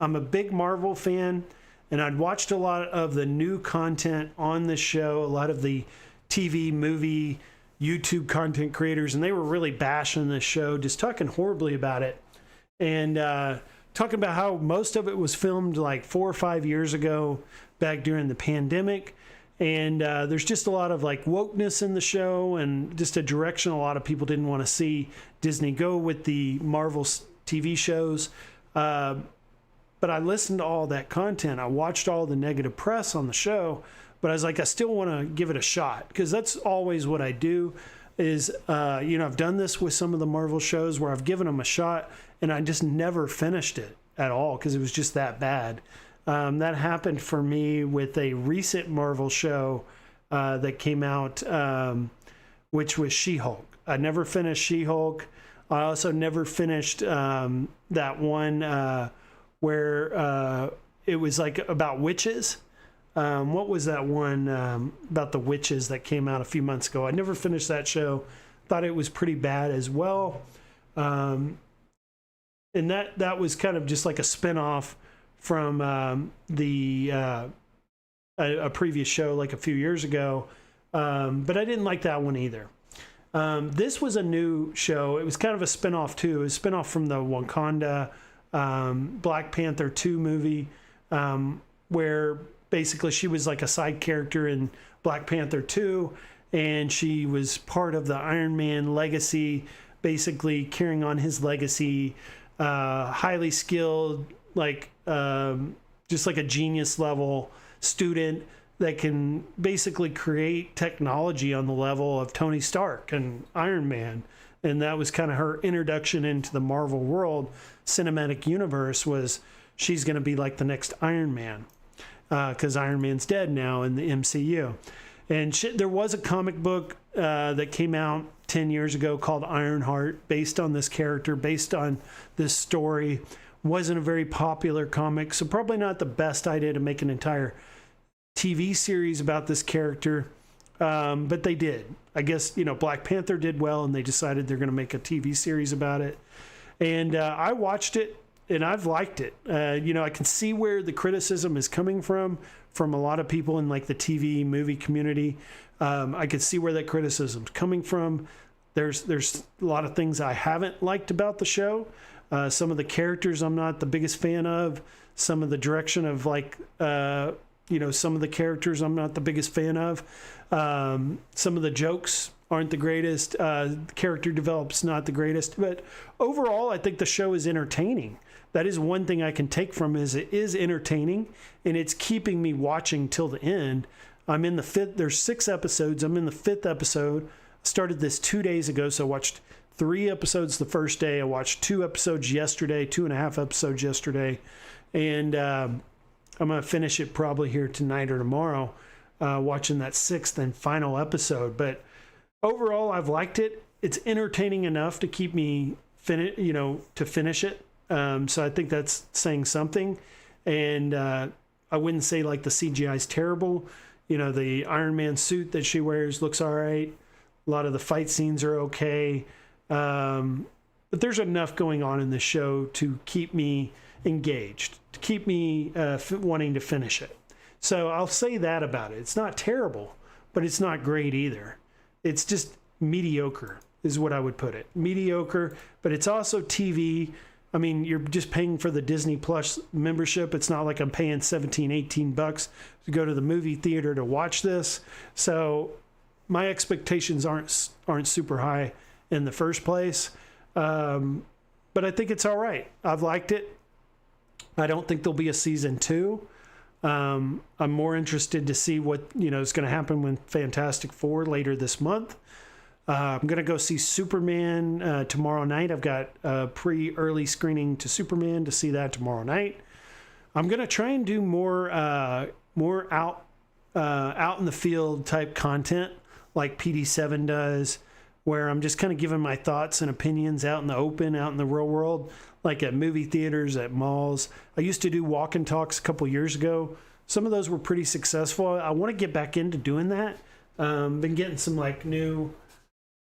I'm a big Marvel fan, and I'd watched a lot of the new content on this show, a lot of the TV, movie, YouTube content creators, and they were really bashing this show, just talking horribly about it. And talking about how most of it was filmed like 4 or 5 years ago, back during the pandemic. And there's just a lot of like wokeness in the show, and just a direction a lot of people didn't want to see Disney go with the Marvel TV shows. But I listened to all that content. I watched all the negative press on the show, but I was like, I still want to give it a shot, because that's always what I do is, you know, I've done this with some of the Marvel shows where I've given them a shot and I just never finished it at all because it was just that bad. That happened for me with a recent Marvel show that came out, which was She-Hulk. I never finished She-Hulk. I also never finished that one where it was like about witches. What was that one about the witches that came out a few months ago? I never finished that show. Thought it was pretty bad as well. And that was kind of just like a spinoff from a previous show like a few years ago. But I didn't like that one either. This was a new show. It was kind of a spinoff too. It was a spinoff from the Wakanda Black Panther 2 movie, where basically she was like a side character in Black Panther 2, and she was part of the Iron Man legacy, basically carrying on his legacy, highly skilled, like just like a genius level student that can basically create technology on the level of Tony Stark and Iron Man. And that was kind of her introduction into the Marvel world cinematic universe, was she's going to be like the next Iron Man, because Iron Man's dead now in the MCU. And there was a comic book that came out 10 years ago called Ironheart, based on this character, based on this story. Wasn't a very popular comic, so probably not the best idea to make an entire TV series about this character. But they did. I guess, you know, Black Panther did well, and they decided they're going to make a TV series about it. And I watched it, and I've liked it. You know, I can see where the criticism is coming from a lot of people in like the TV movie community. I could see where that criticism's coming from. There's a lot of things I haven't liked about the show. Some of the characters I'm not the biggest fan of. Some of the direction of like, you know, some of the characters I'm not the biggest fan of. Some of the jokes aren't the greatest. Character develops not the greatest. But overall, I think the show is entertaining. That is one thing I can take from is it is entertaining, and it's keeping me watching till the end. I'm in the fifth. There's 6 episodes. I'm in the 5th episode. I started this 2 days ago, so I watched 3 episodes the first day. I watched 2 episodes yesterday, 2.5 episodes yesterday, and I'm going to finish it probably here tonight or tomorrow, watching that 6th and final episode. But overall, I've liked it. It's entertaining enough to keep me to finish it. So I think that's saying something. And I wouldn't say like the CGI is terrible. The Iron Man suit that she wears looks all right. A lot of the fight scenes are okay. But there's enough going on in the show to keep me engaged, to keep me wanting to finish it. So I'll say that about it. It's not terrible, but it's not great either. It's just mediocre is what I would put it. Mediocre, but it's also TV. I mean, you're just paying for the Disney Plus membership. It's not like I'm paying $17-18 to go to the movie theater to watch this. So my expectations aren't super high in the first place. But I think it's all right. I've liked it. I don't think there'll be a season 2. I'm more interested to see what is going to happen with Fantastic Four later this month. I'm going to go see Superman tomorrow night. I've got a pre-early screening to Superman to see that tomorrow night. I'm going to try and do more out in the field type content like PD7 does, where I'm just kind of giving my thoughts and opinions out in the open, out in the real world, like at movie theaters, at malls. I used to do walk and talks a couple years ago. Some of those were pretty successful. I want to get back into doing that. Been getting some like new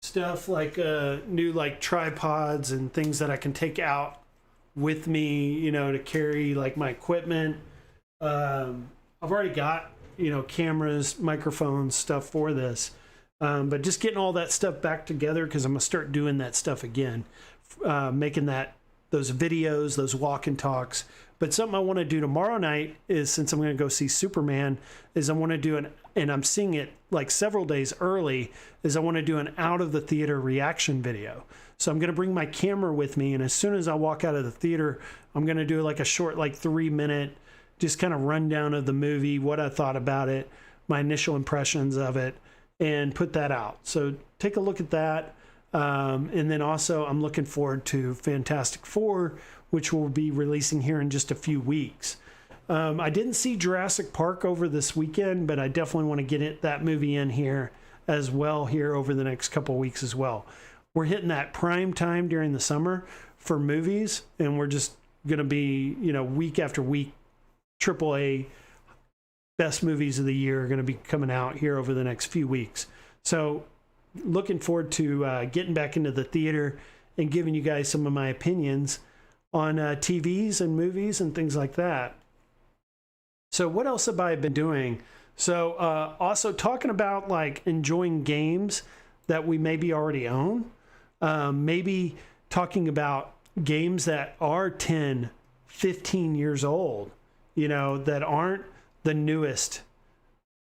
stuff, like new like tripods and things that I can take out with me, to carry like my equipment. I've already got, cameras, microphones, stuff for this. But just getting all that stuff back together, because I'm going to start doing that stuff again, making those videos, those walk and talks. But something I want to do tomorrow night is, since I'm going to go see Superman, is I want to do and I'm seeing it like several days early, is I want to do an out of the theater reaction video. So I'm going to bring my camera with me, and as soon as I walk out of the theater, I'm going to do like a short, like 3-minute, just kind of rundown of the movie, what I thought about it, my initial impressions of it, and put that out. So take a look at that. And then also I'm looking forward to Fantastic Four, which will be releasing here in just a few weeks. I didn't see Jurassic Park over this weekend, but I definitely want to get that movie in here as well here over the next couple of weeks as well. We're hitting that prime time during the summer for movies, and we're just going to be, week after week, AAA best movies of the year are going to be coming out here over the next few weeks. So looking forward to getting back into the theater and giving you guys some of my opinions on TVs and movies and things like that. So what else have I been doing? So also talking about like enjoying games that we maybe already own. Maybe talking about games that are 10, 15 years old, that aren't the newest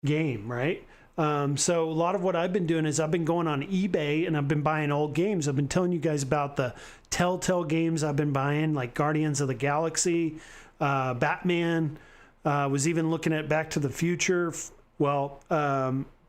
game, right? So a lot of what I've been doing is I've been going on eBay and I've been buying old games. I've been telling you guys about the Telltale games I've been buying, like Guardians of the Galaxy, Batman. Was even looking at Back to the Future. Well,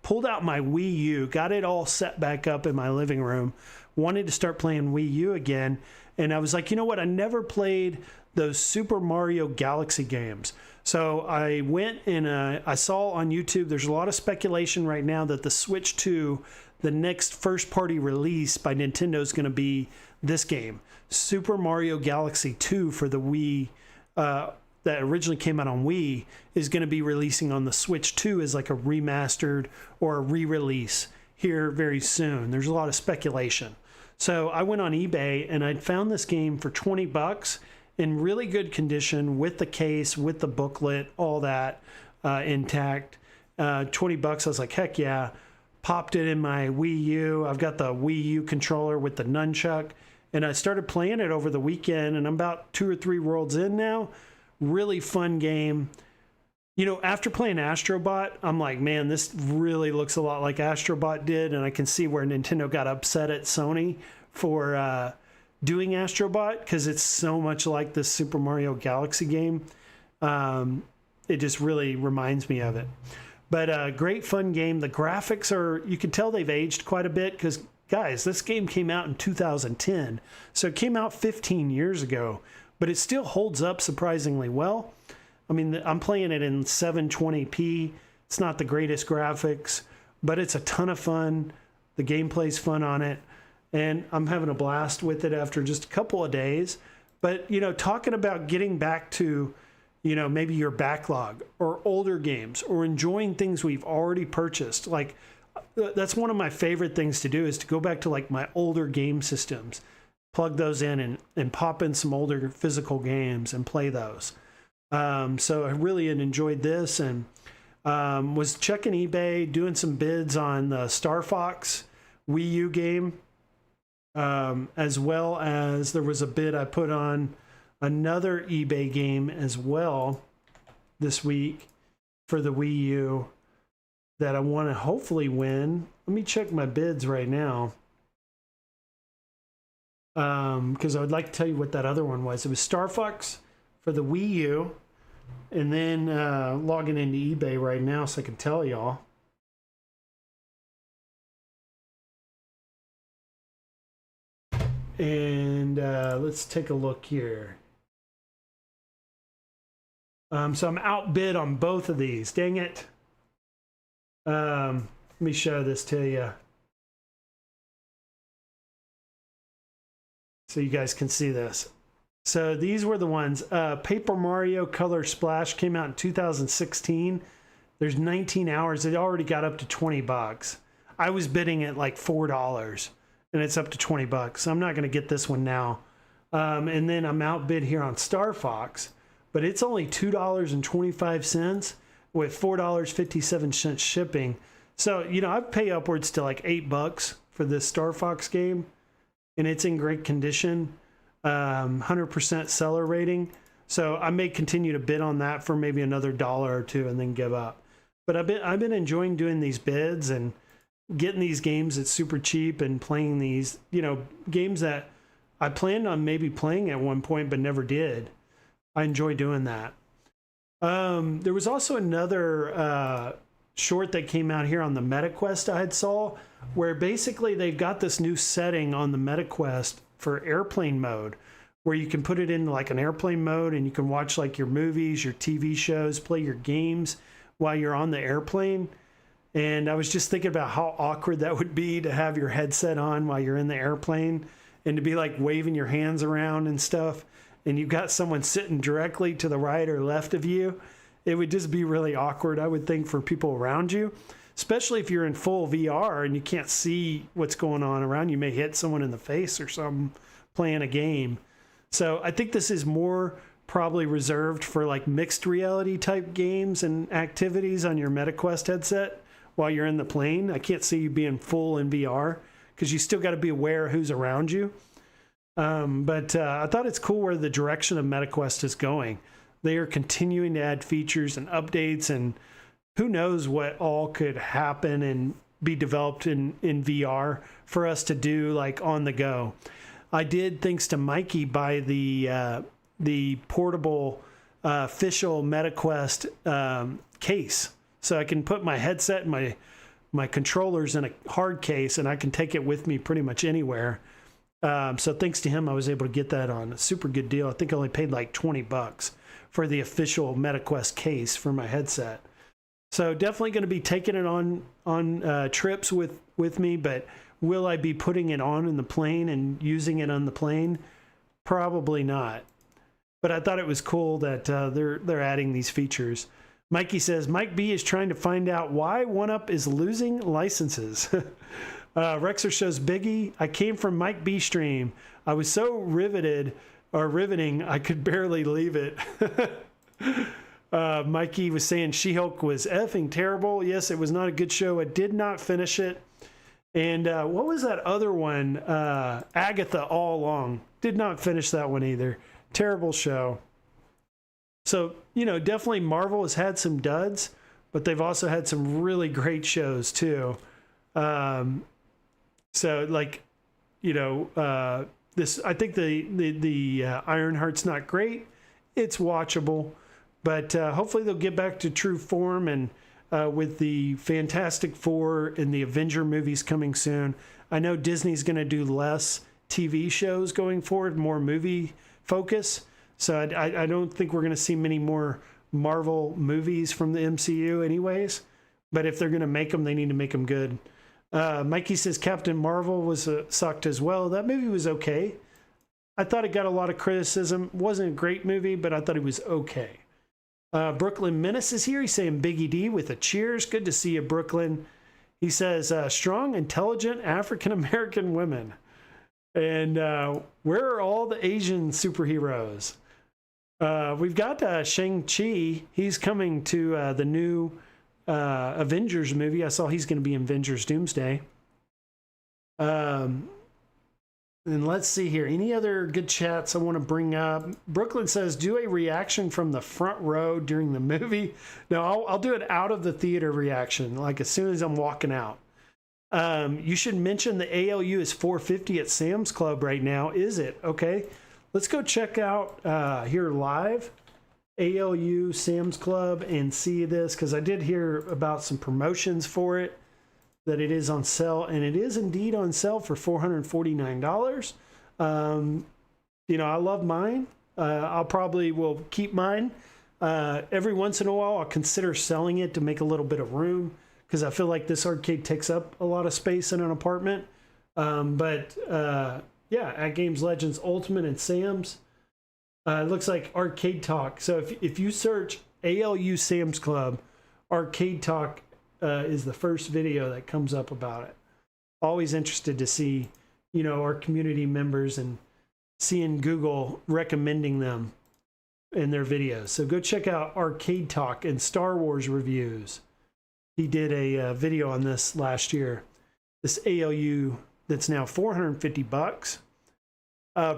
pulled out my Wii U, got it all set back up in my living room, wanted to start playing Wii U again. And I was like, you know what? I never played those Super Mario Galaxy games. So I went and I saw on YouTube, there's a lot of speculation right now that the Switch 2, the next first party release by Nintendo, is going to be this game, Super Mario Galaxy 2 for the Wii, that originally came out on Wii, is going to be releasing on the Switch 2 as like a remastered or a re-release here very soon. There's a lot of speculation. So I went on eBay and I'd found this game for $20 in really good condition, with the case, with the booklet, all that intact. $20. I was like, heck yeah. Popped it in my Wii U. I've got the Wii U controller with the nunchuck, and I started playing it over the weekend, and I'm about 2 or 3 worlds in now. Really fun game. After playing Astrobot, I'm like, man, this really looks a lot like Astrobot did, and I can see where Nintendo got upset at Sony for doing Astrobot, because it's so much like this Super Mario Galaxy game. It just really reminds me of it. But great fun game. The graphics you can tell they've aged quite a bit, because, guys, this game came out in 2010. So it came out 15 years ago. But it still holds up surprisingly well. I mean, I'm playing it in 720p. It's not the greatest graphics, but it's a ton of fun. The gameplay's fun on it. and I'm having a blast with it after just a couple of days. But, you know, talking about getting back to, you know, maybe your backlog or older games or enjoying things we've already purchased. Like, that's one of my favorite things to do, is to go back to like my older game systems, plug those in and pop in some older physical games and play those. So I really enjoyed this, and was checking eBay, doing some bids on the Star Fox Wii U game, as well as there was a bid I put on another eBay game as well this week for the Wii U that I want to hopefully win. Let me check my bids right now, because I would like to tell you what that other one was. It was Star Fox for the Wii U, and then logging into eBay right now so I can tell y'all. And let's take a look here. So I'm outbid on both of these. Dang it. Let me show this to you so you guys can see this. So these were the ones. Paper Mario Color Splash came out in 2016. There's 19 hours. It already got up to 20 bucks. I was bidding at like $4, and it's up to 20 bucks. So I'm not going to get this one now. And then I'm outbid here on Star Fox, but it's only $2.25 with $4.57 shipping. So, you know, I pay upwards to like $8 for this Star Fox game, and it's in great condition. 100% seller rating. So I may continue to bid on that for maybe another $1 or $2 and then give up. But I've been enjoying doing these bids and getting these games at super cheap and playing these, you know, games that I planned on maybe playing at one point but never did. I enjoy doing that. There was also another short that came out here on the MetaQuest I had saw, where basically they've got this new setting on the MetaQuest for airplane mode, where you can put it in like an airplane mode and you can watch like your movies, your TV shows, play your games while you're on the airplane. And I was just thinking about how awkward that would be to have your headset on while you're in the airplane and to be like waving your hands around and stuff, and you've got someone sitting directly to the right or left of you. It would just be really awkward, I would think, for people around you, especially if you're in full VR and you can't see what's going on around. You may hit someone in the face or something playing a game. So I think this is more probably reserved for like mixed reality type games and activities on your MetaQuest headset while you're in the plane. I can't see you being full in VR because you still got to be aware of who's around you. But I thought it's cool where the direction of MetaQuest is going. They are continuing to add features and updates, and who knows what all could happen and be developed in VR for us to do like on the go. I did, thanks to Mikey, buy the portable official MetaQuest case, so I can put my headset and my controllers in a hard case, and I can take it with me pretty much anywhere. So thanks to him, I was able to get that on a super good deal. I think I only paid like 20 bucks for the official MetaQuest case for my headset. So definitely going to be taking it on trips with me, but will I be putting it on in the plane and using it on the plane? Probably not. But I thought it was cool that they're adding these features. Mikey says, Mike B is trying to find out why 1UP is losing licenses. Rexer shows Biggie. I came from Mike B stream. I was so riveting, I could barely leave it. Mikey was saying She-Hulk was effing terrible. Yes, it was not a good show. I did not finish it. And what was that other one? Agatha All Along. Did not finish that one either. Terrible show. So, you know, definitely Marvel has had some duds, but they've also had some really great shows too. So like, you know, this, I think the Ironheart's not great. It's watchable, but hopefully they'll get back to true form, and with the Fantastic Four and the Avenger movies coming soon. I know Disney's going to do less TV shows going forward, more movie focus. So I don't think we're going to see many more Marvel movies from the MCU anyways. But if they're going to make them, they need to make them good. Mikey says Captain Marvel was sucked as well. That movie was okay. I thought it got a lot of criticism. Wasn't a great movie, but I thought it was okay. Brooklyn Menace is here. He's saying Biggie D with a cheers. Good to see you, Brooklyn. He says, strong, intelligent African-American women. And where are all the Asian superheroes? We've got Shang-Chi. He's coming to the new Avengers movie. I saw he's going to be in Avengers Doomsday. And let's see here. Any other good chats I want to bring up? Brooklyn says, do a reaction from the front row during the movie. No, I'll do it out of the theater reaction, like as soon as I'm walking out. You should mention the ALU is $4.50 at Sam's Club right now. Is it? Okay. Let's go check out here live. ALU Sam's Club and see this, because I did hear about some promotions for it, that it is on sale, and it is indeed on sale for $449. You know, I love mine. I'll probably will keep mine. Every once in a while, I'll consider selling it to make a little bit of room, because I feel like this arcade takes up a lot of space in an apartment. Yeah, AtGames Legends Ultimate and Sam's. It looks like Arcade Talk. So if you search ALU Sam's Club, Arcade Talk is the first video that comes up about it. Always interested to see, you know, our community members and seeing Google recommending them in their videos. So go check out Arcade Talk and Star Wars reviews. He did a video on this last year. This ALU that's now $450.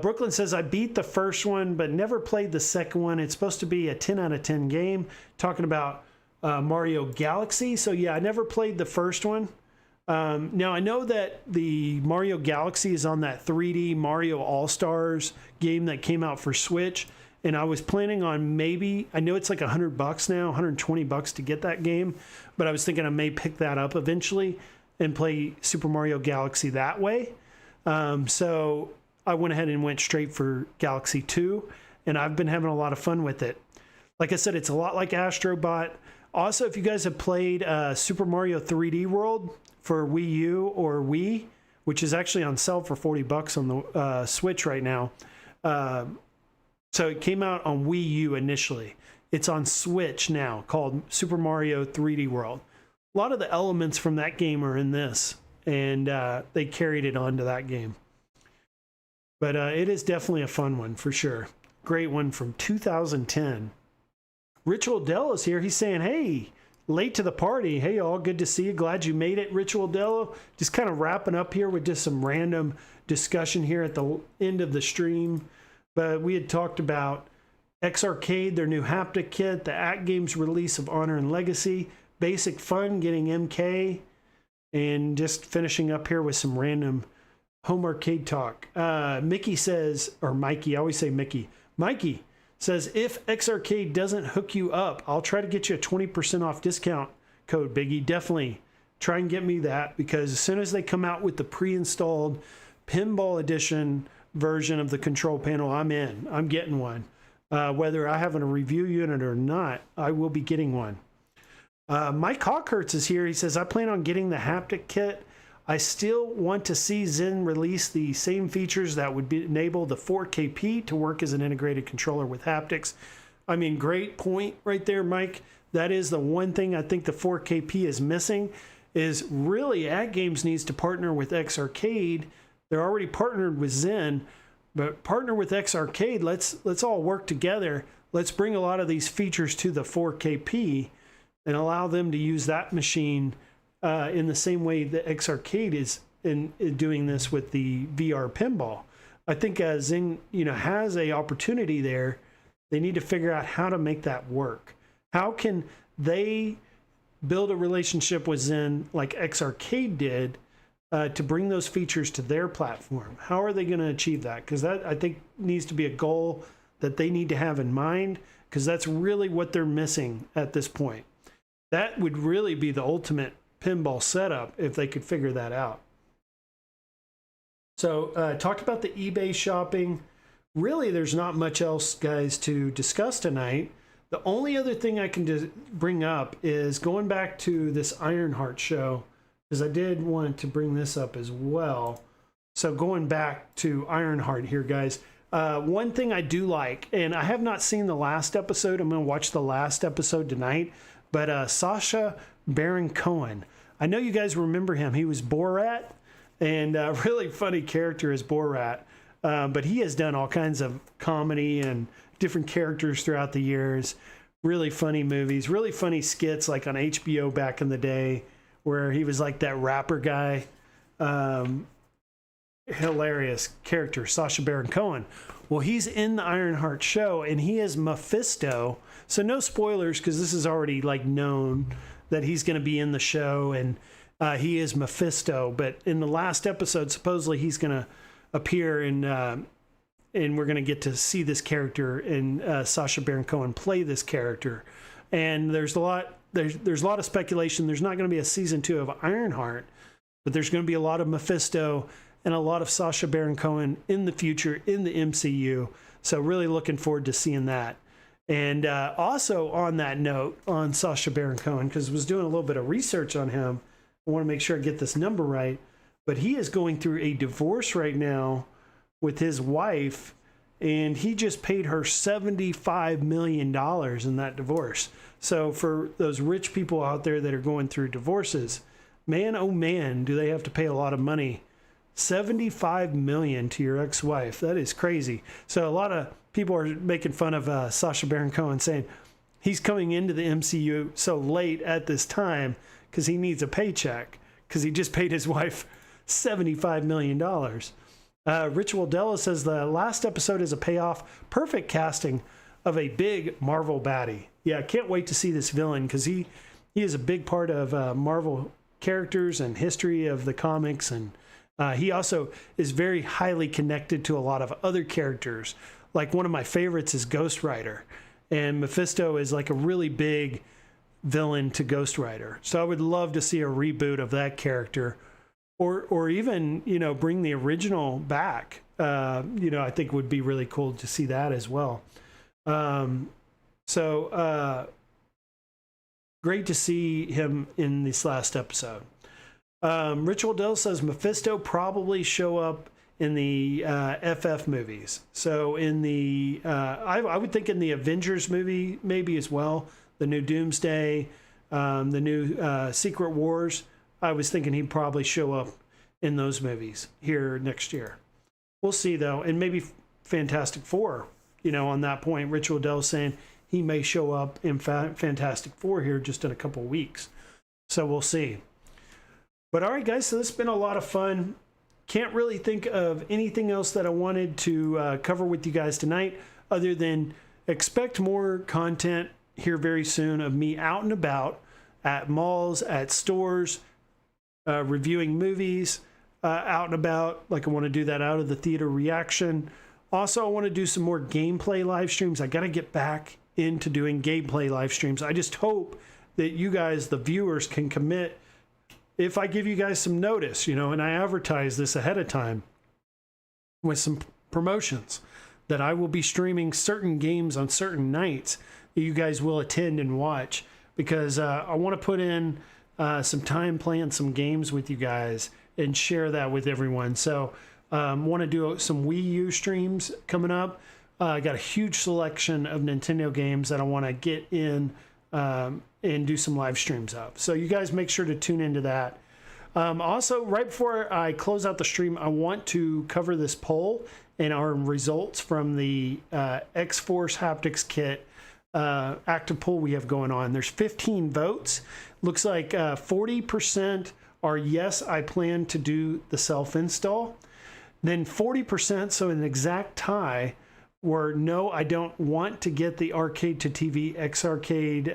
Brooklyn says, I beat the first one, but never played the second one. It's supposed to be a 10 out of 10 game, talking about Mario Galaxy. So yeah, I never played the first one. Now I know that the Mario Galaxy is on that 3D Mario All-Stars game that came out for Switch. And I was planning on maybe, I know it's like $100 now, $120 to get that game, but I was thinking I may pick that up eventually and play Super Mario Galaxy that way. So I went ahead and went straight for Galaxy 2, and I've been having a lot of fun with it. Like I said, it's a lot like Astrobot. Also, if you guys have played Super Mario 3D World for Wii U or Wii, which is actually on sale for $40 on the Switch right now. So it came out on Wii U initially. It's on Switch now, called Super Mario 3D World. A lot of the elements from that game are in this, and they carried it onto that game. But it is definitely a fun one for sure. Great one from 2010. Ritual Dello is here. He's saying, hey, late to the party. Hey, all, good to see you. Glad you made it, Ritual Dello. Just kind of wrapping up here with just some random discussion here at the end of the stream. But we had talked about X-Arcade, their new Haptic kit, the AtGames release of Honor and Legacy, Basic Fun getting MK, and just finishing up here with some random home arcade talk. Mickey says, or Mikey, I always say Mickey. Mikey says, if X-Arcade doesn't hook you up, I'll try to get you a 20% off discount code, Biggie. Definitely try and get me that, because as soon as they come out with the pre-installed Pinball Edition version of the control panel, I'm in. I'm getting one. Whether I have a review unit or not, I will be getting one. Mike Hawkhurts is here. He says, I plan on getting the Haptic kit. I still want to see Zen release the same features that would enable the 4KP to work as an integrated controller with haptics. I mean, great point right there, Mike. That is the one thing I think the 4KP is missing, is really AtGames needs to partner with X-Arcade. They're already partnered with Zen, but partner with X-Arcade. Let's all work together. Let's bring a lot of these features to the 4KP and allow them to use that machine in the same way that X-Arcade is in doing this with the VR pinball. I think Zen, has a opportunity there. They need to figure out how to make that work. How can they build a relationship with Zen like X-Arcade did to bring those features to their platform? How are they going to achieve that? Because that, I think, needs to be a goal that they need to have in mind, because that's really what they're missing at this point. That would really be the ultimate pinball setup if they could figure that out. So talked about the eBay shopping. Really, there's not much else, guys, to discuss tonight. The only other thing I can bring up is going back to this Ironheart show because I did want to bring this up as well. So going back to Ironheart here, guys. One thing I do like, and I have not seen the last episode. I'm going to watch the last episode tonight. But Sacha Baron Cohen. I know you guys remember him. He was Borat, and a really funny character as Borat. But he has done all kinds of comedy and different characters throughout the years. Really funny movies, really funny skits like on HBO back in the day where he was like that rapper guy. Hilarious character, Sacha Baron Cohen. Well, he's in the Ironheart show, and he is Mephisto. So no spoilers, because this is already like known that he's going to be in the show, and he is Mephisto. But in the last episode, supposedly he's going to appear, and we're going to get to see this character, and Sacha Baron Cohen play this character. And there's a lot of speculation. There's not going to be a season 2 of Ironheart, but there's going to be a lot of Mephisto and a lot of Sacha Baron Cohen in the future in the MCU. So really looking forward to seeing that. And also on that note, on Sacha Baron Cohen, because I was doing a little bit of research on him, I want to make sure I get this number right, but he is going through a divorce right now with his wife, and he just paid her $75 million in that divorce. So for those rich people out there that are going through divorces, man, oh man, do they have to pay a lot of money. $75 million to your ex-wife. That is crazy. So a lot of people are making fun of Sacha Baron Cohen, saying he's coming into the MCU so late at this time because he needs a paycheck, because he just paid his wife $75 million. Rich Waldella says the last episode is a payoff. Perfect casting of a big Marvel baddie. Yeah, I can't wait to see this villain, because he is a big part of Marvel characters and history of the comics, and he also is very highly connected to a lot of other characters. Like one of my favorites is Ghost Rider, and Mephisto is like a really big villain to Ghost Rider. So I would love to see a reboot of that character, or even, you know, bring the original back. You know, I think would be really cool to see that as well. Great to see him in this last episode. Rich Waldell says Mephisto probably show up in the FF movies. So in the, I would think in the Avengers movie maybe as well, the new Doomsday, the new Secret Wars. I was thinking he'd probably show up in those movies here next year. We'll see though, and maybe Fantastic Four. You know, on that point, Rich Waldell saying he may show up in Fantastic Four here just in a couple weeks. So we'll see. But all right, guys, so this has been a lot of fun. Can't really think of anything else that I wanted to cover with you guys tonight, other than expect more content here very soon of me out and about at malls, at stores, reviewing movies, out and about. Like I want to do that out of the theater reaction. Also, I want to do some more gameplay live streams. I got to get back into doing gameplay live streams. I just hope that you guys, the viewers, can commit. If I give you guys some notice, you know, and I advertise this ahead of time with some promotions, that I will be streaming certain games on certain nights that you guys will attend and watch, because I want to put in some time playing some games with you guys and share that with everyone. So I want to do some Wii U streams coming up. I got a huge selection of Nintendo games that I want to get in and do some live streams of. So you guys make sure to tune into that. Also, right before I close out the stream, I want to cover this poll and our results from the X-Force Haptics kit active poll we have going on. There's 15 votes. Looks like 40% are yes, I plan to do the self-install. Then 40%, so an exact tie, were no, I don't want to get the arcade to TV X Arcade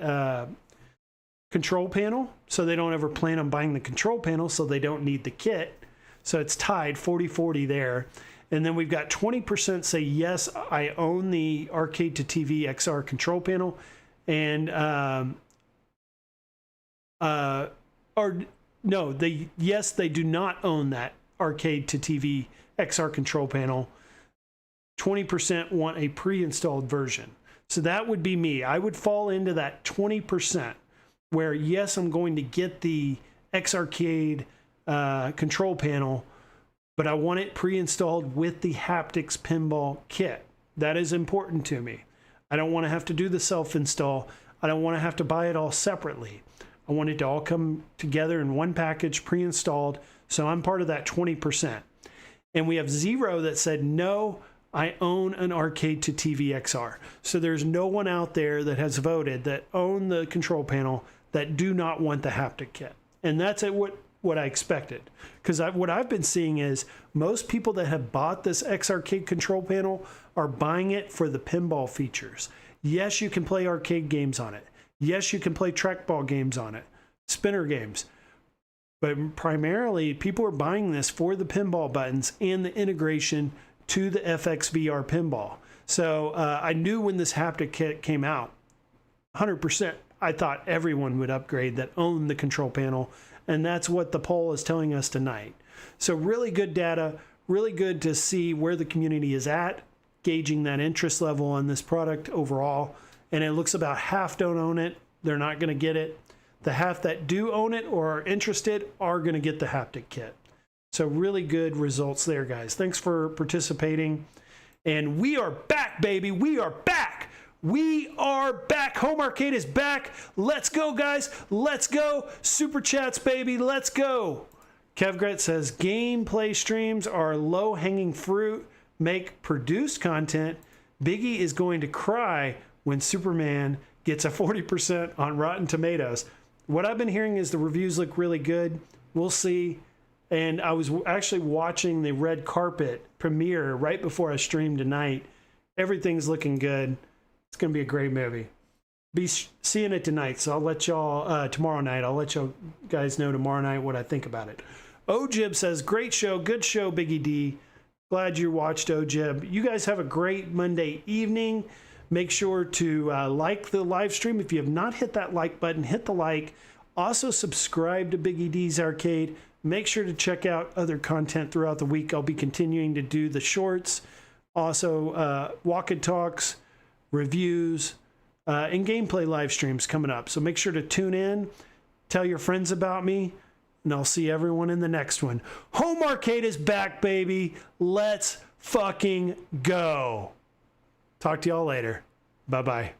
control panel, so they don't ever plan on buying the control panel, so they don't need the kit. So it's tied 40-40 there. And then we've got 20% say yes, I own the arcade to TV XR control panel, and or no, yes, they do not own that arcade to TV XR control panel. 20% want a pre-installed version. So that would be me. I would fall into that 20% where, yes, I'm going to get the X-Arcade control panel, but I want it pre-installed with the Haptics pinball kit. That is important to me. I don't want to have to do the self-install. I don't want to have to buy it all separately. I want it to all come together in one package, pre-installed, so I'm part of that 20%. And we have 0 that said, no, I own an arcade to TV XR. So there's no one out there that has voted that own the control panel that do not want the haptic kit. And that's what I expected. Because what I've been seeing is most people that have bought this X-Arcade control panel are buying it for the pinball features. Yes, you can play arcade games on it. Yes, you can play trackball games on it, spinner games. But primarily, people are buying this for the pinball buttons and the integration to the FXVR pinball. So I knew when this haptic kit came out, 100%, I thought everyone would upgrade that owned the control panel. And that's what the poll is telling us tonight. So really good data, really good to see where the community is at, gauging that interest level on this product overall. And it looks about half don't own it. They're not going to get it. The half that do own it or are interested are going to get the haptic kit. So really good results there, guys. Thanks for participating. And we are back, baby. We are back. We are back. Home Arcade is back. Let's go, guys. Let's go. Super chats, baby. Let's go. Kevgret says, gameplay streams are low-hanging fruit. Make produced content. Biggie is going to cry when Superman gets a 40% on Rotten Tomatoes. What I've been hearing is the reviews look really good. We'll see. And I was actually watching the red carpet premiere right before I streamed tonight. Everything's looking good. It's going to be a great movie. Be seeing it tonight, so I'll let y'all, tomorrow night, I'll let y'all guys know tomorrow night what I think about it. Ojib says, great show, good show, Biggie D. Glad you watched, Ojib. You guys have a great Monday evening. Make sure to like the live stream. If you have not hit that like button, hit the like. Also subscribe to Biggie D's Arcade. Make sure to check out other content throughout the week. I'll be continuing to do the shorts, also walk and talks, reviews, and gameplay live streams coming up. So make sure to tune in, tell your friends about me, and I'll see everyone in the next one. Home Arcade is back, baby. Let's fucking go. Talk to y'all later. Bye-bye.